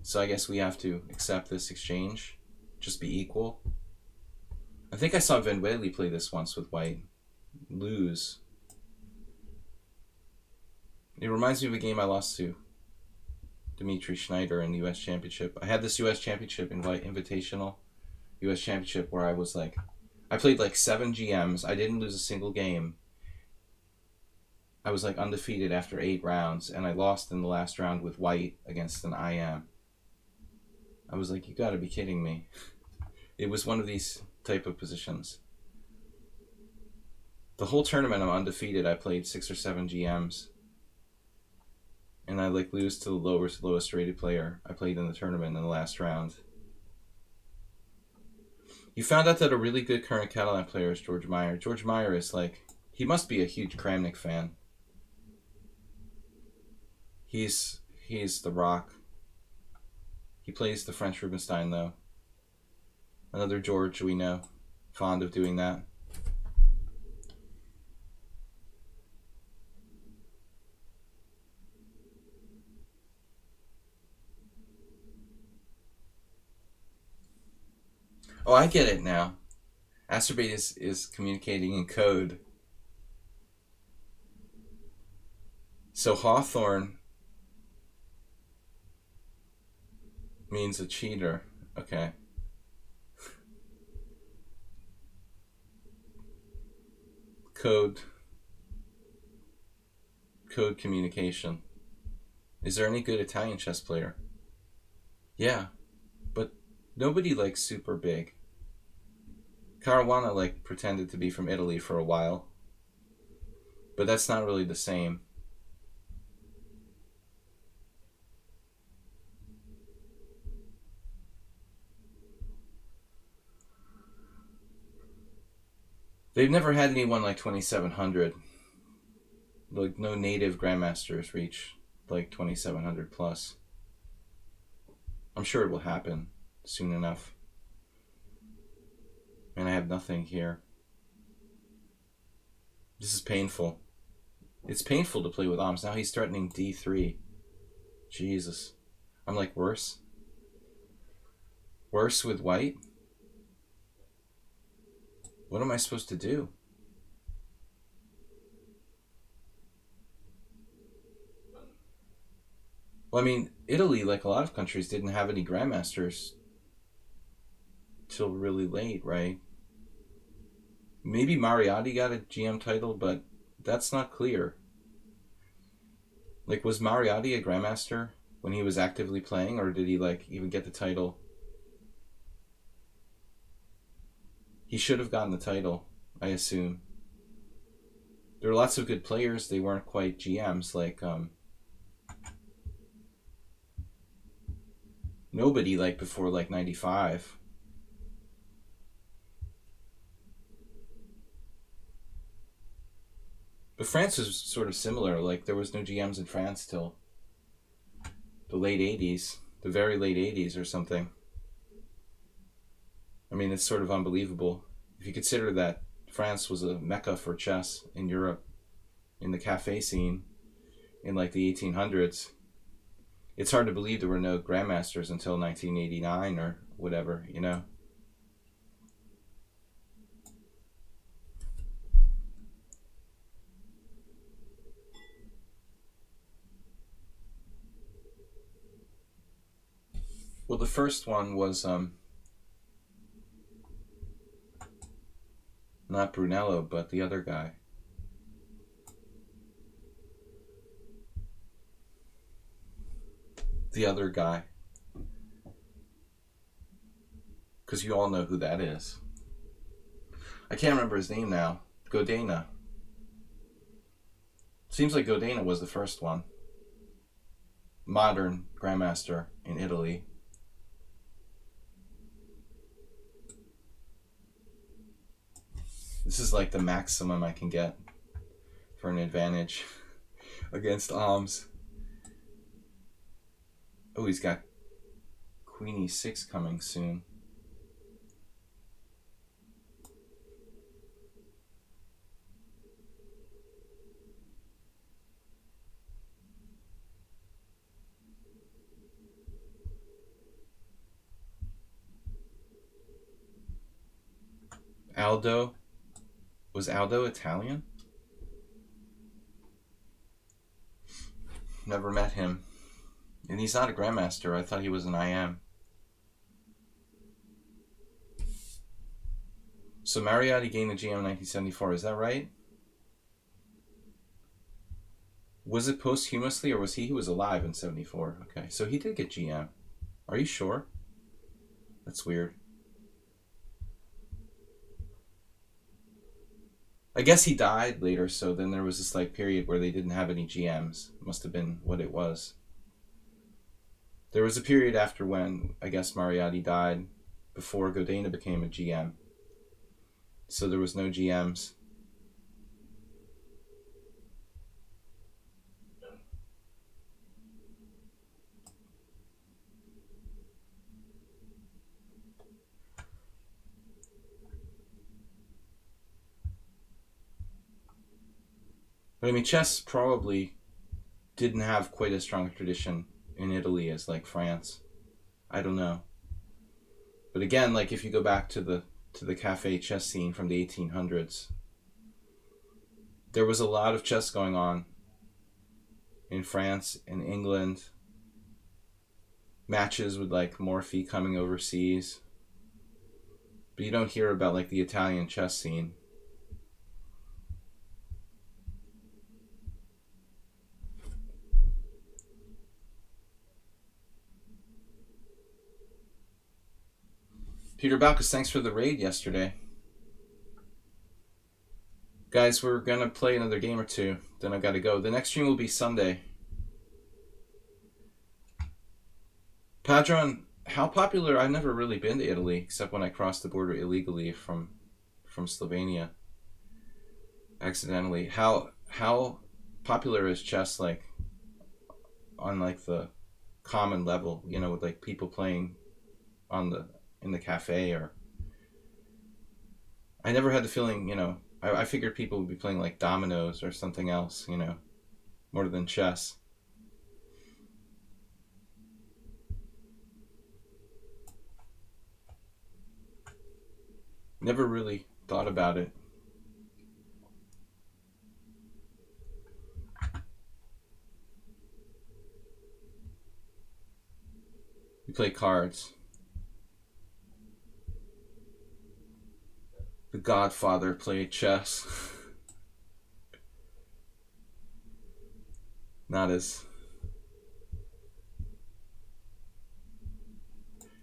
So I guess we have to accept this exchange. Just be equal. I think I saw Van Whaley play this once with white. Lose. It reminds me of a game I lost to Dimitri Schneider in the U.S. Championship. I had this U.S. Championship invitational U.S. Championship where I was like, I played like 7 GMs. I didn't lose a single game. I was like undefeated after 8 rounds, and I lost in the last round with white against an IM. I was like, you gotta be kidding me. It was one of these type of positions. The whole tournament I'm undefeated. I played 6 or 7 GMs. And I like lose to the lowest rated player I played in the tournament in the last round. You found out that a really good current Catalan player is George Meyer. George Meyer is like, he must be a huge Kramnik fan. He's the rock. He plays the French Rubinstein though. Another George we know, fond of doing that. Oh, I get it now. Acerbate is communicating in code. So Hawthorne means a cheater. Okay. Code communication. Is there any good Italian chess player? Yeah, but nobody like super big. Caruana like pretended to be from Italy for a while, but that's not really the same. They've never had anyone like 2700. Like no native grandmasters reach like 2700 plus. I'm sure it will happen soon enough. And I have nothing here. This is painful. It's painful to play with Oms. Now he's threatening d3. Jesus. I'm like, worse? Worse with white? What am I supposed to do? Well, I mean, Italy, like a lot of countries, didn't have any grandmasters till really late, right? Maybe Mariotti got a GM title, but That's not clear. Like, was Mariotti a grandmaster when he was actively playing, or did he, like, even get the title? He should have gotten the title, I assume. There were lots of good players. They weren't quite GMs. Like, nobody, like, before, like, 95. But France was sort of similar. Like, there was no GMs in France till the late 80s. The very late 80s or something. I mean, it's sort of unbelievable. If you consider that France was a mecca for chess in Europe, in the cafe scene, in, like, the 1800s, it's hard to believe there were no grandmasters until 1989 or whatever, you know? Well, the first one was not Brunello, but the other guy. The other guy. Because you all know who that is. I can't remember his name now. Godena. Seems like Godena was the first one. Modern grandmaster in Italy. This is like the maximum I can get for an advantage against Alms. Oh, he's got Queen E6 coming soon. Aldo. Was Aldo Italian? Never met him. And he's not a grandmaster. I thought he was an IM. So Mariotti gained the GM in 1974. Is that right? Was it posthumously, or was he was alive in 74? Okay, so he did get GM. Are you sure? That's weird. I guess he died later, so then there was this like period where they didn't have any GMs. Must have been what it was. There was a period after when, I guess, Mariotti died, before Godena became a GM. So there was no GMs. But I mean, chess probably didn't have quite as strong a tradition in Italy as like France. I don't know. But again, like if you go back to the cafe chess scene from the 1800s, there was a lot of chess going on in France and England. Matches with like Morphy coming overseas. But you don't hear about like the Italian chess scene. Peter Balkus, thanks for the raid yesterday. Guys, we're going to play another game or two. Then I've got to go. The next stream will be Sunday. Padron, how popular? I've never really been to Italy, except when I crossed the border illegally from Slovenia. Accidentally. How popular is chess, like, on, like, the common level, you know, with, like, people playing in the cafe? Or I never had the feeling, you know, I figured people would be playing like dominoes or something else, you know, more than chess. Never really thought about it. We play cards. The Godfather played chess. Not as...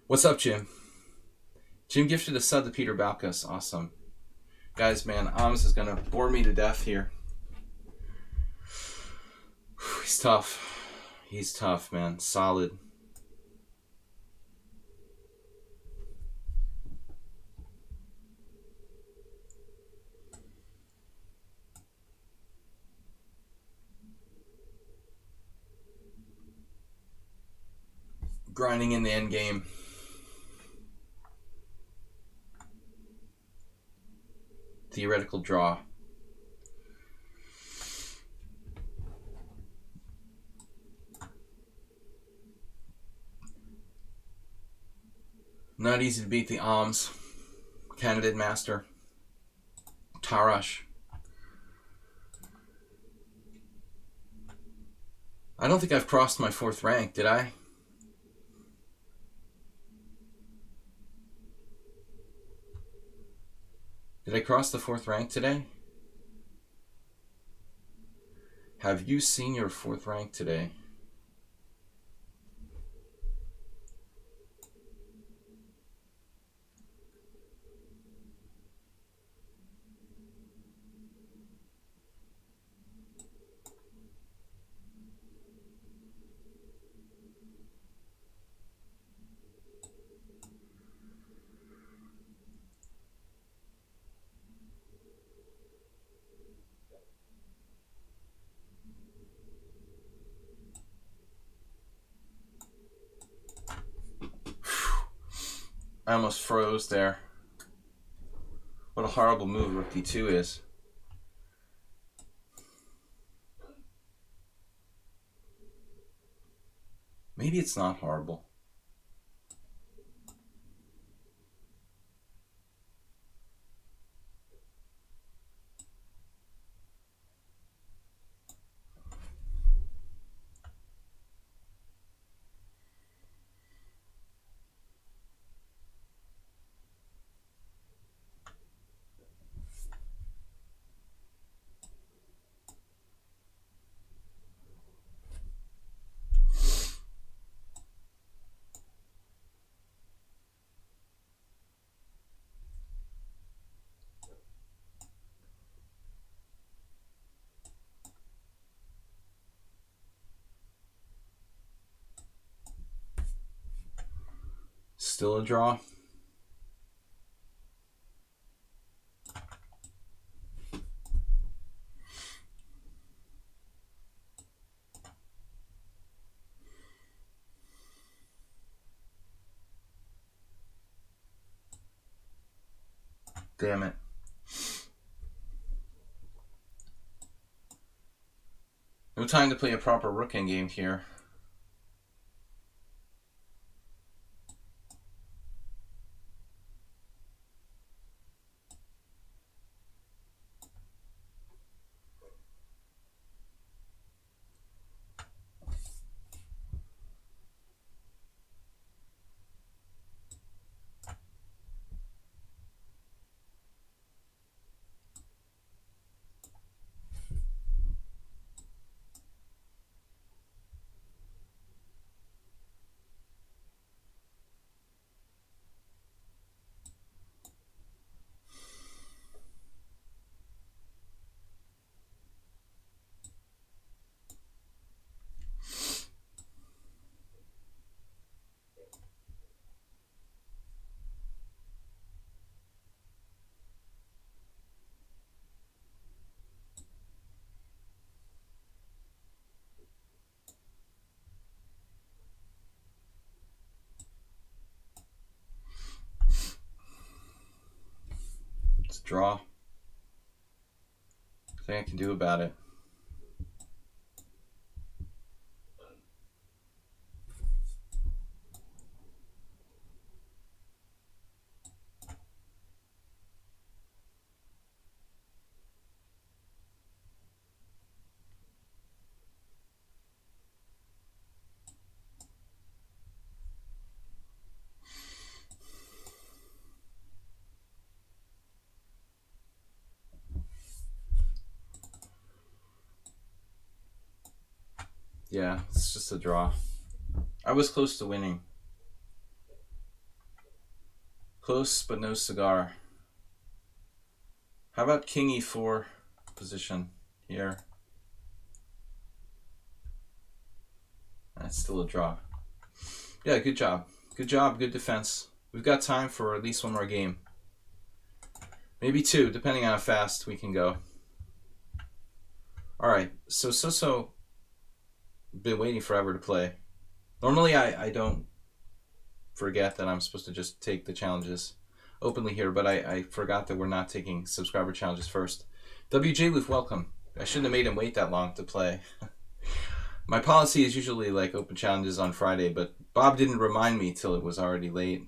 What's up, Jim? Jim gifted a sub to Peter Balkas. Awesome. Guys, man, Ams is going to bore me to death here. He's tough. He's tough, man. Solid. Grinding in the end game. Theoretical draw. Not easy to beat the Ams. Candidate Master. Tarash. I don't think I've crossed my 4th rank, did I? Did I cross the 4th rank today? Have you seen your 4th rank today? I almost froze there. What a horrible move Rook D2 is. Maybe it's not horrible. Still a draw. Damn it. No time to play a proper rook endgame here. It's a draw. Nothing I can do about it. Yeah, it's just a draw. I was close to winning. Close, but no cigar. How about king e4 position here? That's still a draw. Yeah, good job. Good job, good defense. We've got time for at least one more game. Maybe two, depending on how fast we can go. Alright, so been waiting forever to play. Normally I don't forget that I'm supposed to just take the challenges openly here, but I forgot that we're not taking subscriber challenges first. WJ Loof, welcome. I shouldn't have made him wait that long to play. My policy is usually like open challenges on Friday, but Bob didn't remind me till it was already late.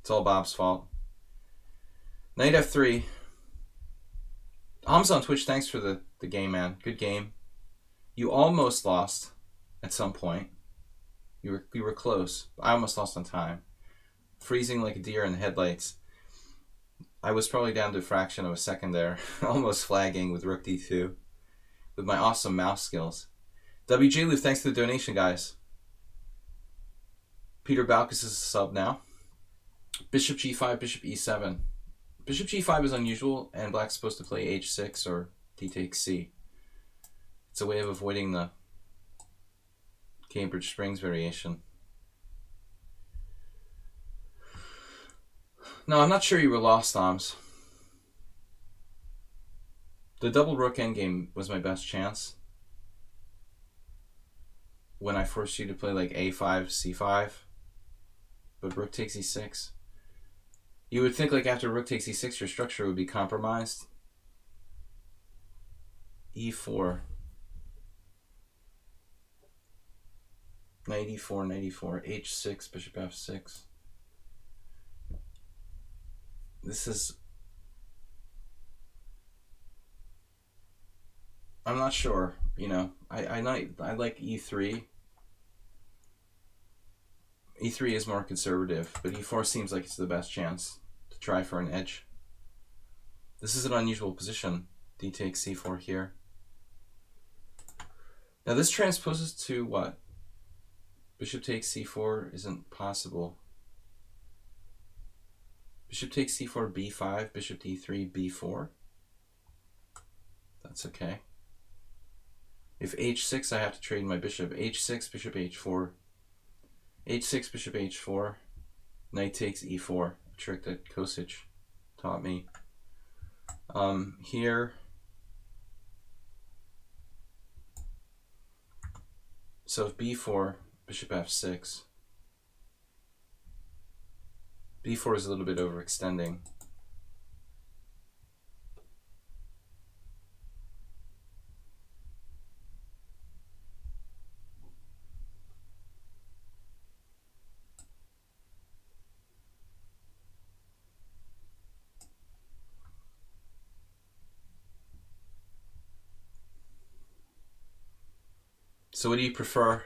It's all Bob's fault. Knight f3. Hamza on Twitch, thanks for the game, man. Good game. You almost lost at some point. You were close. I almost lost on time. Freezing like a deer in the headlights. I was probably down to a fraction of a second there. Almost flagging with rook d2. With my awesome mouse skills. WJ Lou, thanks for the donation, guys. Peter Balkus is a sub now. Bishop g5, bishop e7. Bishop g5 is unusual, and black's supposed to play h6 or d takes c. It's a way of avoiding the Cambridge Springs variation. No, I'm not sure you were lost, Toms. The double rook endgame was my best chance. When I forced you to play like a5, c5, but rook takes e6. You would think like after rook takes e6 your structure would be compromised. e4. Knight e4, knight e4, h6, bishop f6. This is... I'm not sure, you know. I like e3. e3 is more conservative, but e4 seems like it's the best chance to try for an edge. This is an unusual position. D takes c4 here. Now this transposes to what? Bishop takes c4 isn't possible. Bishop takes c4, b5, bishop d3, b4. That's okay. If h6, I have to trade my bishop. h6, bishop h4. h6, bishop h4. Knight takes e4. A trick that Kosic taught me. Here. So if b4, bishop f6. b4 is a little bit overextending. So what do you prefer,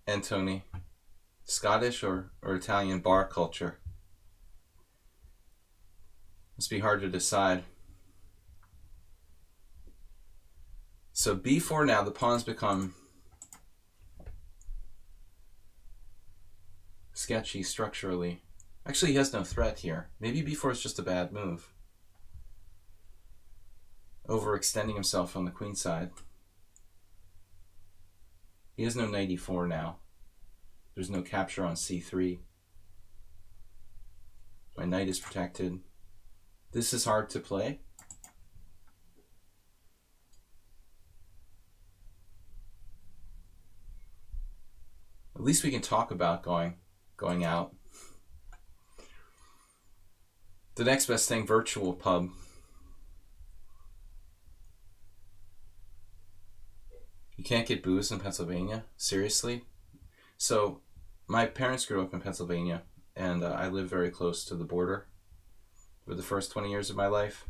Antony? Scottish or Italian bar culture? Must be hard to decide. So b4 now, the pawns become sketchy structurally. Actually, he has no threat here. Maybe b4 is just a bad move. Overextending himself on the queen side. He has no knight e4 now. There's no capture on c3. My knight is protected. This is hard to play. At least we can talk about going out. The next best thing, virtual pub. You can't get booze in Pennsylvania? Seriously? So, my parents grew up in Pennsylvania, and I lived very close to the border for the first 20 years of my life.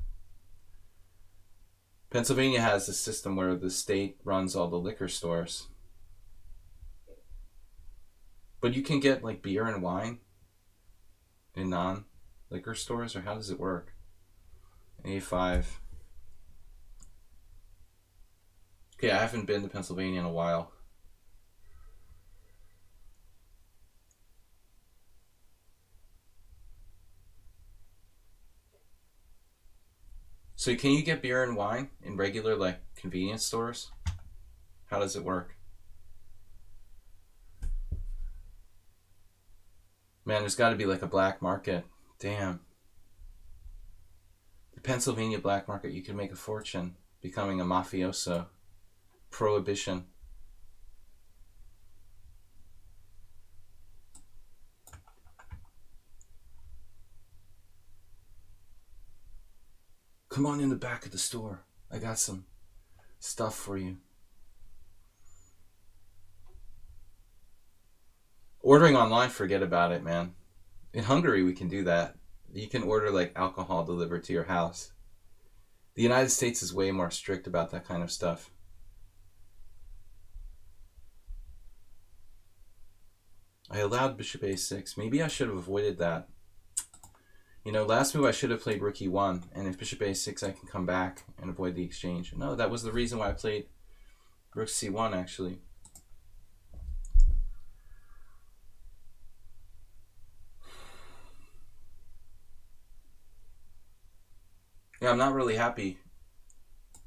Pennsylvania has a system where the state runs all the liquor stores. But you can get like beer and wine in non-liquor stores, or how does it work? A5. Okay, I haven't been to Pennsylvania in a while. So can you get beer and wine in regular, like, convenience stores? How does it work? Man, there's got to be like a black market. Damn. The Pennsylvania black market, you can make a fortune becoming a mafioso. Prohibition. Come on in the back of the store. I got some stuff for you. Ordering online, forget about it, man. In Hungary, we can do that. You can order like alcohol delivered to your house. The United States is way more strict about that kind of stuff. I allowed bishop a6. Maybe I should have avoided that. You know, last move I should have played rook e1, and if bishop a6 I can come back and avoid the exchange. No, that was the reason why I played rook c1, actually. Yeah, I'm not really happy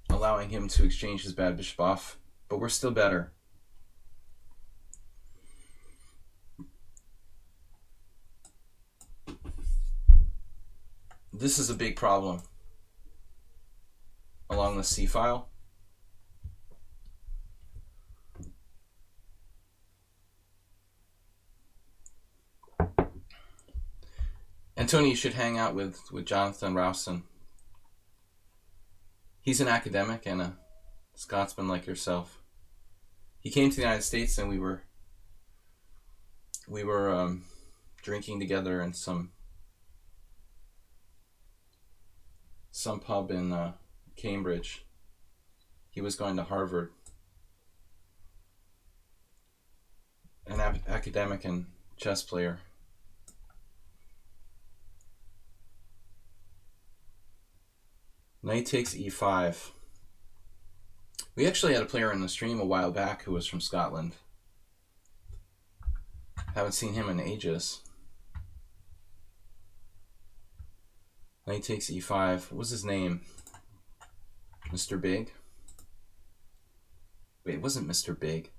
allowing him to exchange his bad bishop off, but we're still better. This is a big problem along the c file. Antonio, you should hang out with Jonathan Rowson. He's an academic and a Scotsman like yourself. He came to the United States and we were drinking together in some pub in Cambridge. He was going to Harvard. An academic and chess player. Knight takes e5. We actually had a player in the stream a while back who was from Scotland. Haven't seen him in ages. Knight takes e5. What was his name? Mr. Big? Wait, it wasn't Mr. Big.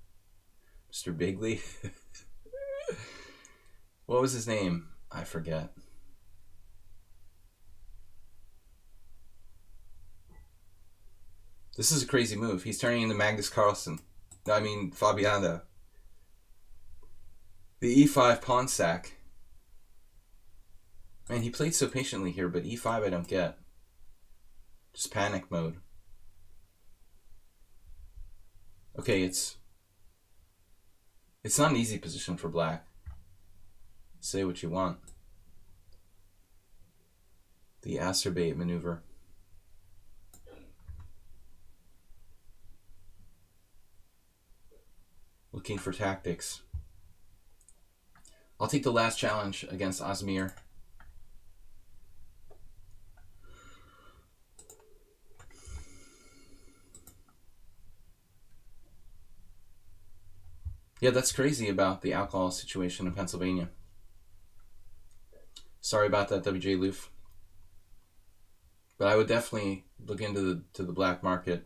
Mr. Bigley? What was his name? I forget. This is a crazy move. He's turning into Magnus Carlsen. No, I mean Fabiano. The e5 pawn sack. Man, he played so patiently here, but e5 I don't get. Just panic mode. Okay, it's not an easy position for black. Say what you want. The acerbate maneuver. Looking for tactics. I'll take the last challenge against Asmir. Yeah, that's crazy about the alcohol situation in Pennsylvania. Sorry about that, WJ Loof. But I would definitely look into the black market.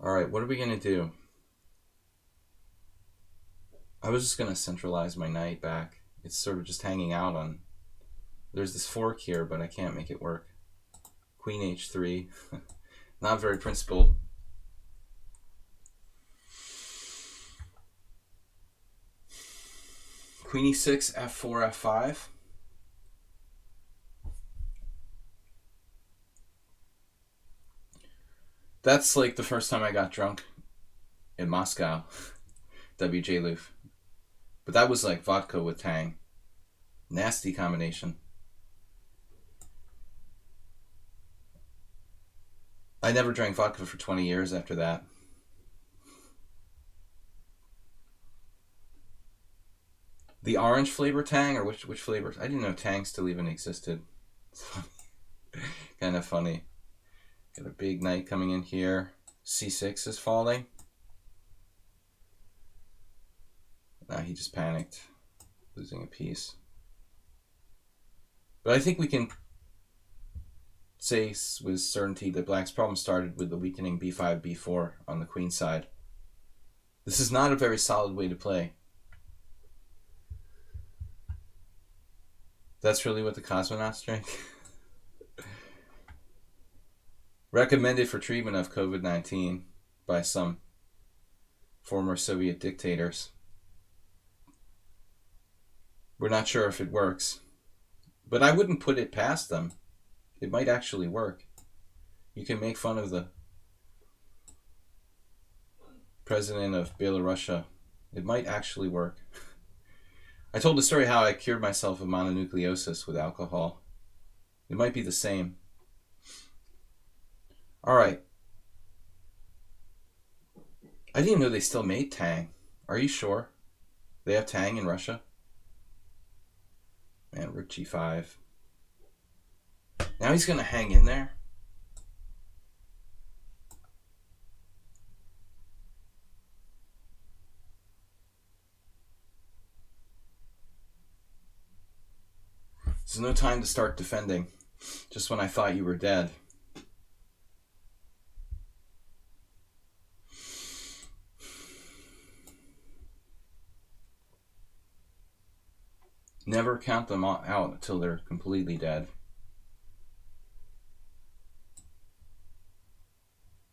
Alright, what are we going to do? I was just going to centralize my knight back. It's sort of just hanging out on... There's this fork here, but I can't make it work. Queen h3. Not very principled. Queen e6, f4, f5. That's like the first time I got drunk in Moscow. WJ Loof. But that was like vodka with Tang. Nasty combination. I never drank vodka for 20 years after that. The orange flavor Tang, or which flavors? I didn't know Tang still even existed. It's funny. Kind of funny. Got a big knight coming in here. C6 is falling. Now he just panicked, losing a piece. But I think we can say with certainty that black's problem started with the weakening b5, b4 on the queen side. This is not a very solid way to play. That's really what the cosmonauts drink? Recommended for treatment of COVID-19 by some former Soviet dictators. We're not sure if it works, but I wouldn't put it past them. It might actually work. You can make fun of the president of Belarus. It might actually work. I told the story how I cured myself of mononucleosis with alcohol. It might be the same. All right. I didn't even know they still made Tang. Are you sure? They have Tang in Russia? Man, rook g5. Now he's going to hang in there. There's no time to start defending. Just when I thought you were dead. Never count them out until they're completely dead.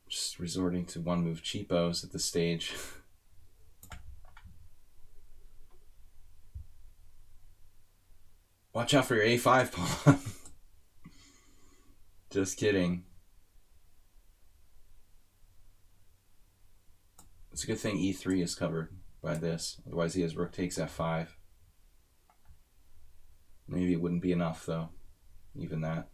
Just resorting to one move cheapos at this stage. Watch out for your a5 pawn. Just kidding. It's a good thing e3 is covered by this. Otherwise he has rook takes f5. Maybe it wouldn't be enough though. Even that.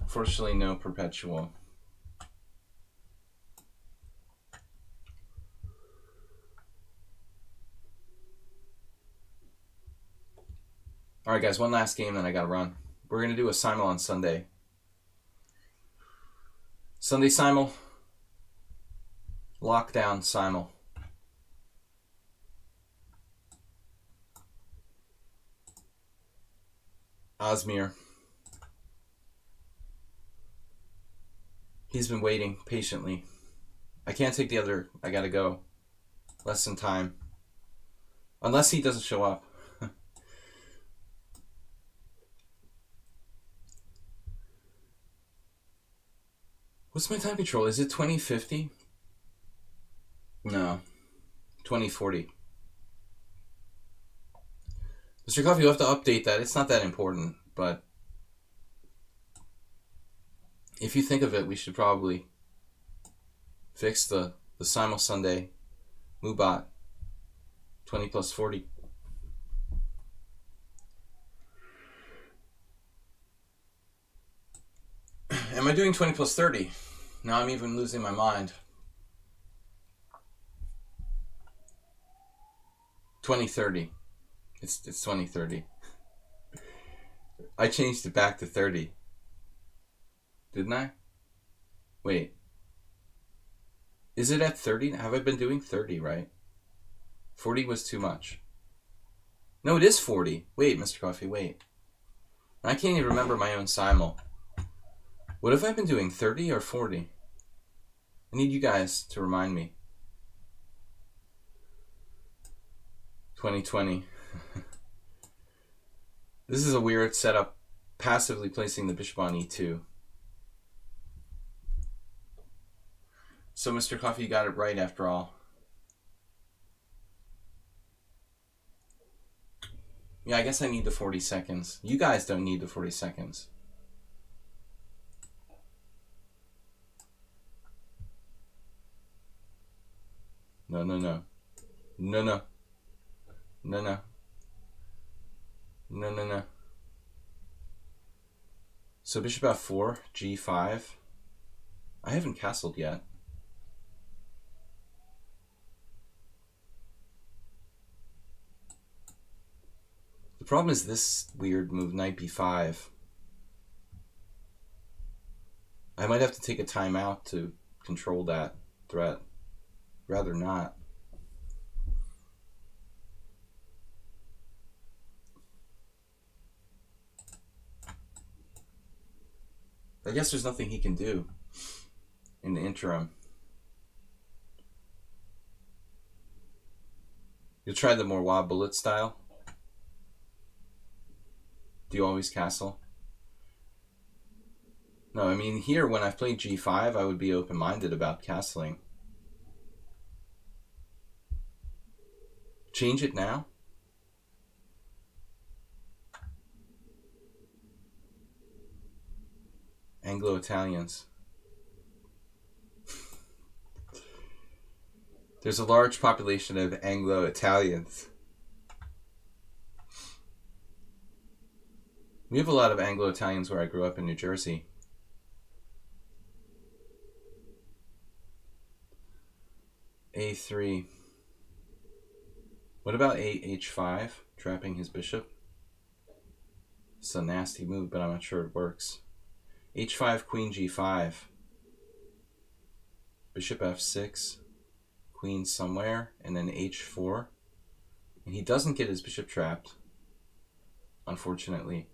Fortunately, no perpetual. All right, guys, one last game, then I got to run. We're going to do a simul on Sunday. Sunday simul. Lockdown simul. Osmir. He's been waiting patiently. I can't take the other. I gotta go. Less than time. Unless he doesn't show up. What's my time control? Is it 2050? No. 2040. Mr. Coffee, you'll have to update that. It's not that important, but if you think of it, we should probably fix the simul Sunday Mubot 20 plus 40. Am I doing 20 plus 30? Now I'm even losing my mind. 2030. It's 2030. I changed it back to 30. Didn't I? Wait. Is it at 30? Have I been doing 30, right? 40 was too much. No, it is 40. Wait, Mr. Coffee, wait. I can't even remember my own simul. What have I been doing, 30 or 40? I need you guys to remind me. 2020. This is a weird setup, passively placing the bishop on e2. So, Mr. Coffee, you got it right after all. Yeah, I guess I need the 40 seconds. You guys don't need the 40 seconds. No, no, no. No, no. No, no. No, no, no. So bishop f4, g5. I haven't castled yet. The problem is this weird move, knight b5. I might have to take a timeout to control that threat. Rather not. I guess there's nothing he can do in the interim. You'll try the more wild bullet style? Do you always castle? No, I mean here when I've played g5, I would be open-minded about castling. Change it now? Anglo-Italians. There's a large population of Anglo-Italians. We have a lot of Anglo-Italians where I grew up in New Jersey. A3. What about H5? Trapping his bishop. It's a nasty move, but I'm not sure it works. H5, queen G5. Bishop F6. Queen somewhere, and then H4. And he doesn't get his bishop trapped, unfortunately.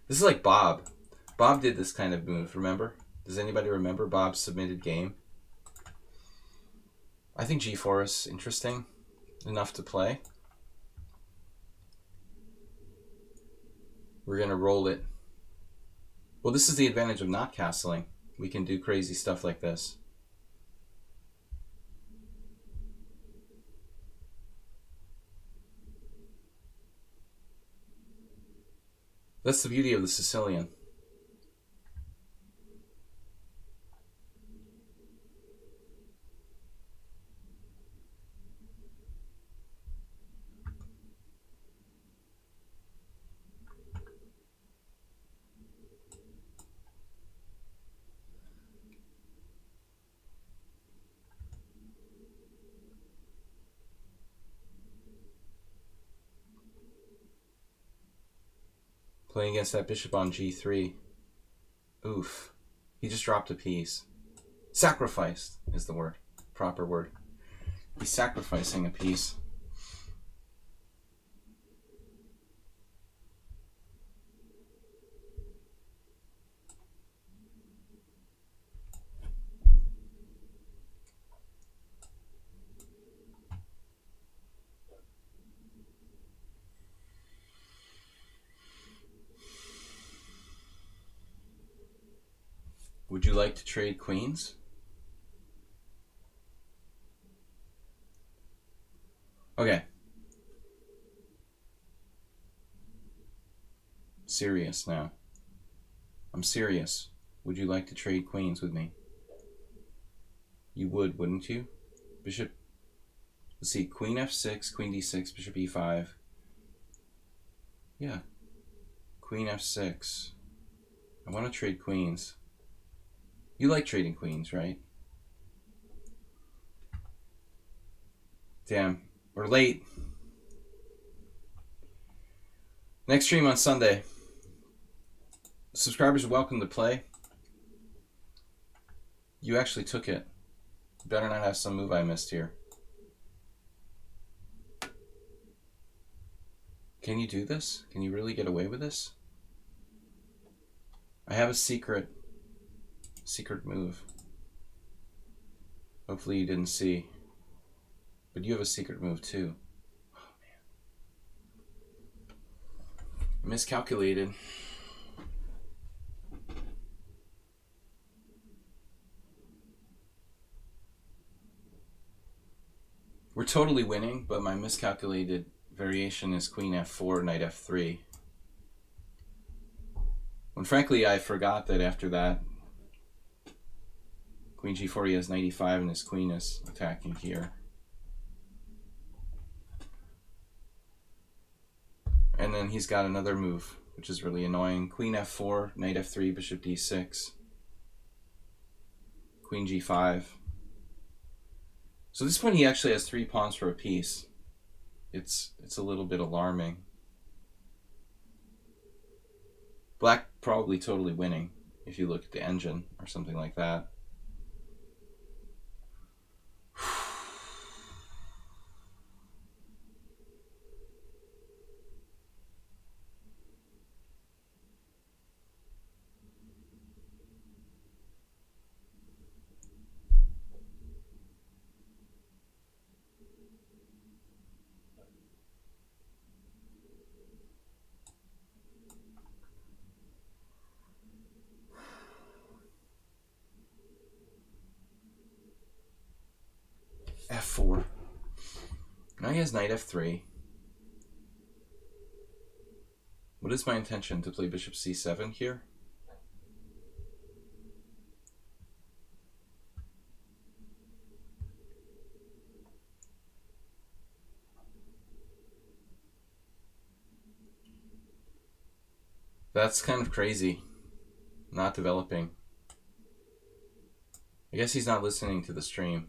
This is like Bob. Bob did this kind of move, remember? Does anybody remember Bob's submitted game? I think G4 is interesting enough to play. We're going to roll it. Well, this is the advantage of not castling. We can do crazy stuff like this. That's the beauty of the Sicilian. Playing against that bishop on G3. Oof. He just dropped a piece. Sacrificed is the word. Proper word. He's sacrificing a piece. Would you like to trade queens? Okay. Serious now. I'm serious. Would you like to trade queens with me? You would, wouldn't you? Bishop, let's see, queen f6, queen d6, bishop e5. Yeah. Queen f6. I want to trade queens. You like trading queens, right? Damn, we're late. Next stream on Sunday. Subscribers are welcome to play. You actually took it. Better not have some move I missed here. Can you do this? Can you really get away with this? I have a secret move. Hopefully you didn't see. But you have a secret move too. Oh man. Miscalculated. We're totally winning, but my miscalculated variation is queen f4, knight f3. When frankly I forgot that after that, queen g4, he has knight e5 and his queen is attacking here. And then he's got another move, which is really annoying. Queen f4, knight f3, bishop d6. Queen g5. So at this point he actually has 3 pawns for a piece. It's a little bit alarming. Black probably totally winning if you look at the engine or something like that. f4. Now he has knight f3. What is my intention? To play bishop c7 here? That's kind of crazy. Not developing. I guess he's not listening to the stream.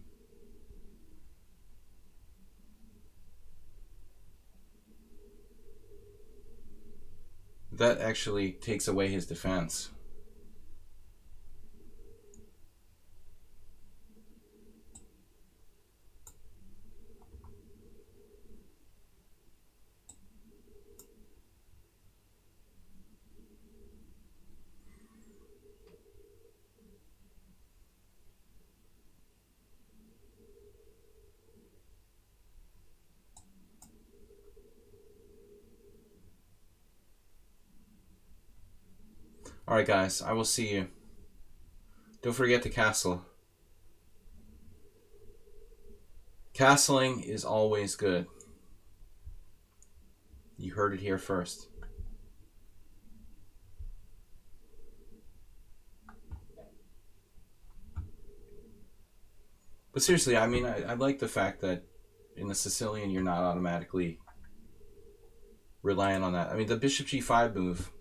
That actually takes away his defense. Alright guys, I will see you. Don't forget to castle. Castling is always good. You heard it here first. But seriously, I mean, I like the fact that in the Sicilian you're not automatically relying on that. I mean, the bishop g5 move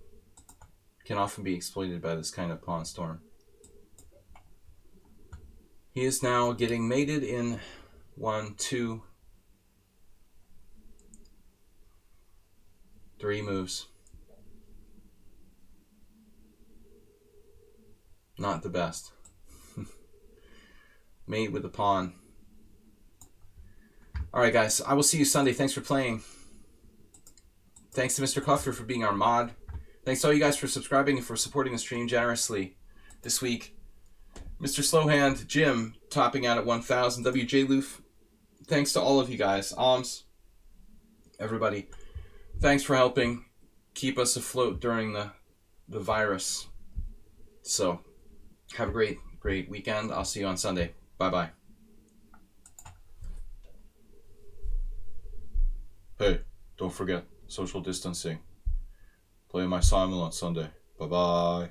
can often be exploited by this kind of pawn storm. He is now getting mated in 1, 2, 3 moves. Not the best. Mate with the pawn. Alright guys, I will see you Sunday. Thanks for playing. Thanks to Mr. Clufter for being our mod. Thanks to all you guys for subscribing and for supporting the stream generously this week. Mr. Slowhand, Jim, topping out at 1,000. WJ Loof, thanks to all of you guys. Alms, everybody. Thanks for helping keep us afloat during the virus. So, have a great weekend. I'll see you on Sunday. Bye-bye. Hey, don't forget, social distancing. Play my Simon on Sunday. Bye-bye.